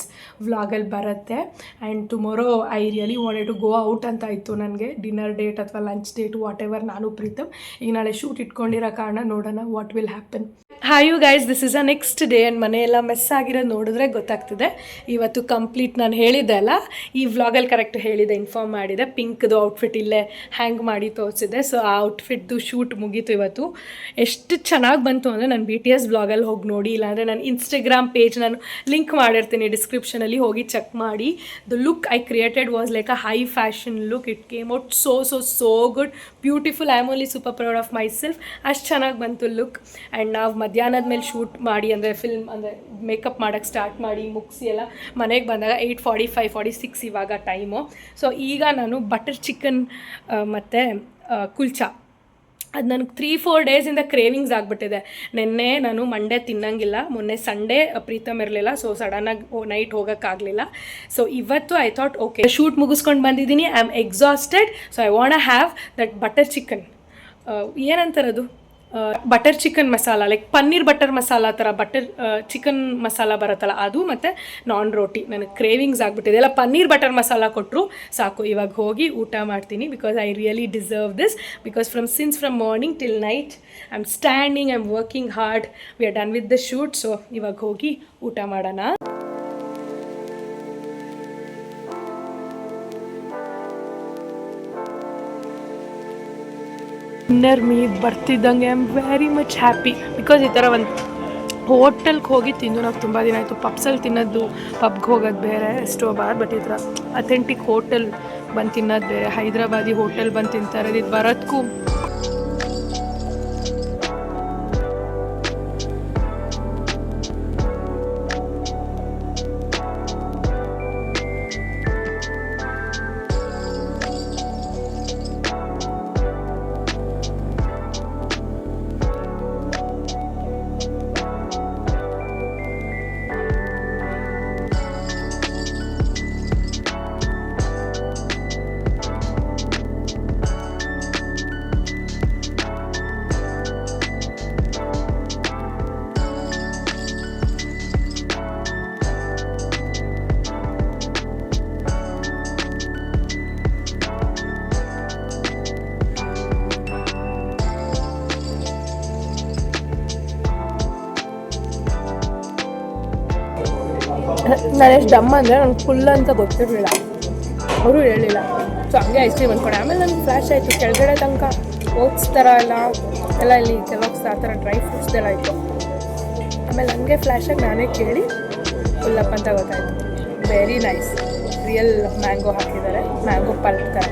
ವ್ಲಾಗಲ್ಲಿ ಬರುತ್ತೆ. And tomorrow I really wanted to go out ಅಂತ ಇತ್ತು ನನಗೆ, ಡಿನ್ನರ್ ಡೇಟ್ ಅಥವಾ ಲಂಚ್ ಡೇಟ್ ವಾಟ್ ಎವರ್. ನಾನು ಪ್ರೀತಮ್ ಈಗ ನಾಳೆ ಶೂಟ್ ಇಟ್ಕೊಂಡಿರೋ ಕಾರಣ ನೋಡೋಣ what will happen. Hi you guys, this is a next day. And ಮನೆಯೆಲ್ಲ ಮೆಸ್ ಆಗಿರೋದು ನೋಡಿದ್ರೆ ಗೊತ್ತಾಗ್ತಿದೆ. ಇವತ್ತು ಕಂಪ್ಲೀಟ್ ನಾನು ಹೇಳಿದ್ದೆ ಅಲ್ಲ, ಈ ವ್ಲಾಗಲ್ಲಿ ಕರೆಕ್ಟ್ ಹೇಳಿದೆ, ಇನ್ಫಾರ್ಮ್ ಮಾಡಿದೆ. ಪಿಂಕ್ದು ಔಟ್ಫಿಟ್ ಇಲ್ಲೇ ಹ್ಯಾಂಗ್ ಮಾಡಿ ತೋರಿಸಿದ್ದೆ. ಸೊ ಆ ಔಟ್ಫಿಟ್ದು ಶೂಟ್ ಮುಗೀತು ಇವತ್ತು. ಎಷ್ಟು ಚೆನ್ನಾಗಿ ಬಂತು ಅಂದರೆ ನಾನು BTS ವ್ಲಾಗಲ್ಲಿ ಹೋಗಿ ನೋಡಿ, ಇಲ್ಲಾಂದರೆ ನಾನು ಇನ್ಸ್ಟಾಗ್ರಾಮ್ ಪೇಜ್ ನಾನು ಲಿಂಕ್ ಮಾಡಿರ್ತೀನಿ ಡಿಸ್ಕ್ರಿಪ್ಷನಲ್ಲಿ, ಹೋಗಿ ಚೆಕ್ ಮಾಡಿ. The look I created was like a high fashion look. It came out so good, beautiful. I am only super proud of my self. ಅಷ್ಟು ಚೆನ್ನಾಗಿ ಬಂತು ಲುಕ್. ಆ್ಯಂಡ್ ನಾವು ಮಧ್ಯಾಹ್ನದ ಮೇಲೆ ಶೂಟ್ ಮಾಡಿ, ಅಂದರೆ ಫಿಲ್ಮ್ ಅಂದರೆ ಮೇಕಪ್ ಮಾಡೋಕ್ಕೆ ಸ್ಟಾರ್ಟ್ ಮಾಡಿ ಮುಗಿಸಿ ಎಲ್ಲ ಮನೆಗೆ ಬಂದಾಗ 8:45-46 ಇವಾಗ ಟೈಮು. ಸೊ ಈಗ ನಾನು ಬಟರ್ ಚಿಕನ್ ಮತ್ತು ಕುಲ್ಚಾ, ಅದು ನನಗೆ 3-4 ಡೇಸಿಂದ ಕ್ರೇವಿಂಗ್ಸ್ ಆಗಿಬಿಟ್ಟಿದೆ. ನಿನ್ನೆ ನಾನು ಮಂಡೇ ತಿನ್ನಂಗಿಲ್ಲ, ಮೊನ್ನೆ ಸಂಡೇ ಪ್ರೀತಮ್ ಇರಲಿಲ್ಲ, ಸೊ ಸಡನ್ನಾಗಿ ನೈಟ್ ಹೋಗೋಕ್ಕಾಗಲಿಲ್ಲ. ಸೊ ಇವತ್ತು ಐ ಥಾಟ್ ಓಕೆ, ಶೂಟ್ ಮುಗಿಸ್ಕೊಂಡು ಬಂದಿದ್ದೀನಿ, I am exhausted. So I want have that butter chicken, ಏನಂತಾರದು, butter chicken masala, like paneer butter masala ಥರ ಬಟರ್ ಚಿಕನ್ ಮಸಾಲ ಬರುತ್ತಲ್ಲ ಅದು, ಮತ್ತು ನಾನ್ ರೋಟಿ. ನನಗೆ ಕ್ರೇವಿಂಗ್ಸ್ ಆಗಿಬಿಟ್ಟಿದೆ. ಎಲ್ಲ ಪನ್ನೀರ್ ಬಟರ್ ಮಸಾಲ ಕೊಟ್ಟರು ಸಾಕು. ಇವಾಗ ಹೋಗಿ ಊಟ ಮಾಡ್ತೀನಿ, because I really deserve this. Because from morning till night I am standing, I am working hard. We are done with the shoot. So ಇವಾಗ ಹೋಗಿ ಊಟ ಮಾಡೋಣ. ಡಿನ್ನರ್ ಮೀಟ್ ಬರ್ತಿದ್ದಂಗೆ I am very much happy. Because ಈ ಥರ ಒಂದು ಹೋಟೆಲ್ಗೆ ಹೋಗಿ ತಿಂದು ನಾವು ತುಂಬ ದಿನ ಆಯಿತು. ಪಬ್ಸಲ್ಲಿ ತಿನ್ನೋದು, ಪಬ್ಗೆ ಹೋಗೋದು ಬೇರೆ, ಎಷ್ಟೋ ಬಾರ್. ಬಟ್ ಈ ಥರ ಅಥೆಂಟಿಕ್ ಹೋಟೆಲ್ ಬಂದು ತಿನ್ನೋದು ಬೇರೆ. ಹೈದ್ರಾಬಾದಿ ಹೋಟೆಲ್ ಬಂದು ತಿಂತಾರೆ, ಇದು ಬರೋದಕ್ಕೂ ನಾನು ಎಷ್ಟು ಡಮ್ಮ ಅಂದರೆ ನನಗೆ ಫುಲ್ ಅಂತ ಗೊತ್ತಿರಲಿಲ್ಲ, ಅವರು ಹೇಳಿಲ್ಲ. ಸೊ ಹಂಗೆ ಐಸ್ ಕ್ರೀಮ್ ಅಂದ್ಕೊಂಡೆ. ಆಮೇಲೆ ನನಗೆ ಫ್ಲ್ಯಾಶ್ ಆಯಿತು, ಕೆಳಗಡೆ ತನಕ ಓಟ್ಸ್ ಥರ ಎಲ್ಲ ಇಲ್ಲಿ ಕೆಲವೊಂದು ಆ ಥರ ಡ್ರೈ ಫ್ರೂಟ್ಸ್ದೆಲ್ಲ ಇತ್ತು. ಆಮೇಲೆ ನನಗೆ ಫ್ಲ್ಯಾಶಾಗಿ ನಾನೇ ಕೇಳಿ ಫುಲ್ಲಪ್ ಅಂತ ಗೊತ್ತಾಯಿತು. ವೆರಿ ನೈಸ್, ರಿಯಲ್ ಮ್ಯಾಂಗೋ ಹಾಕಿದ್ದಾರೆ, ಮ್ಯಾಂಗೋ ಪಲ್ಪ್ ಥರ.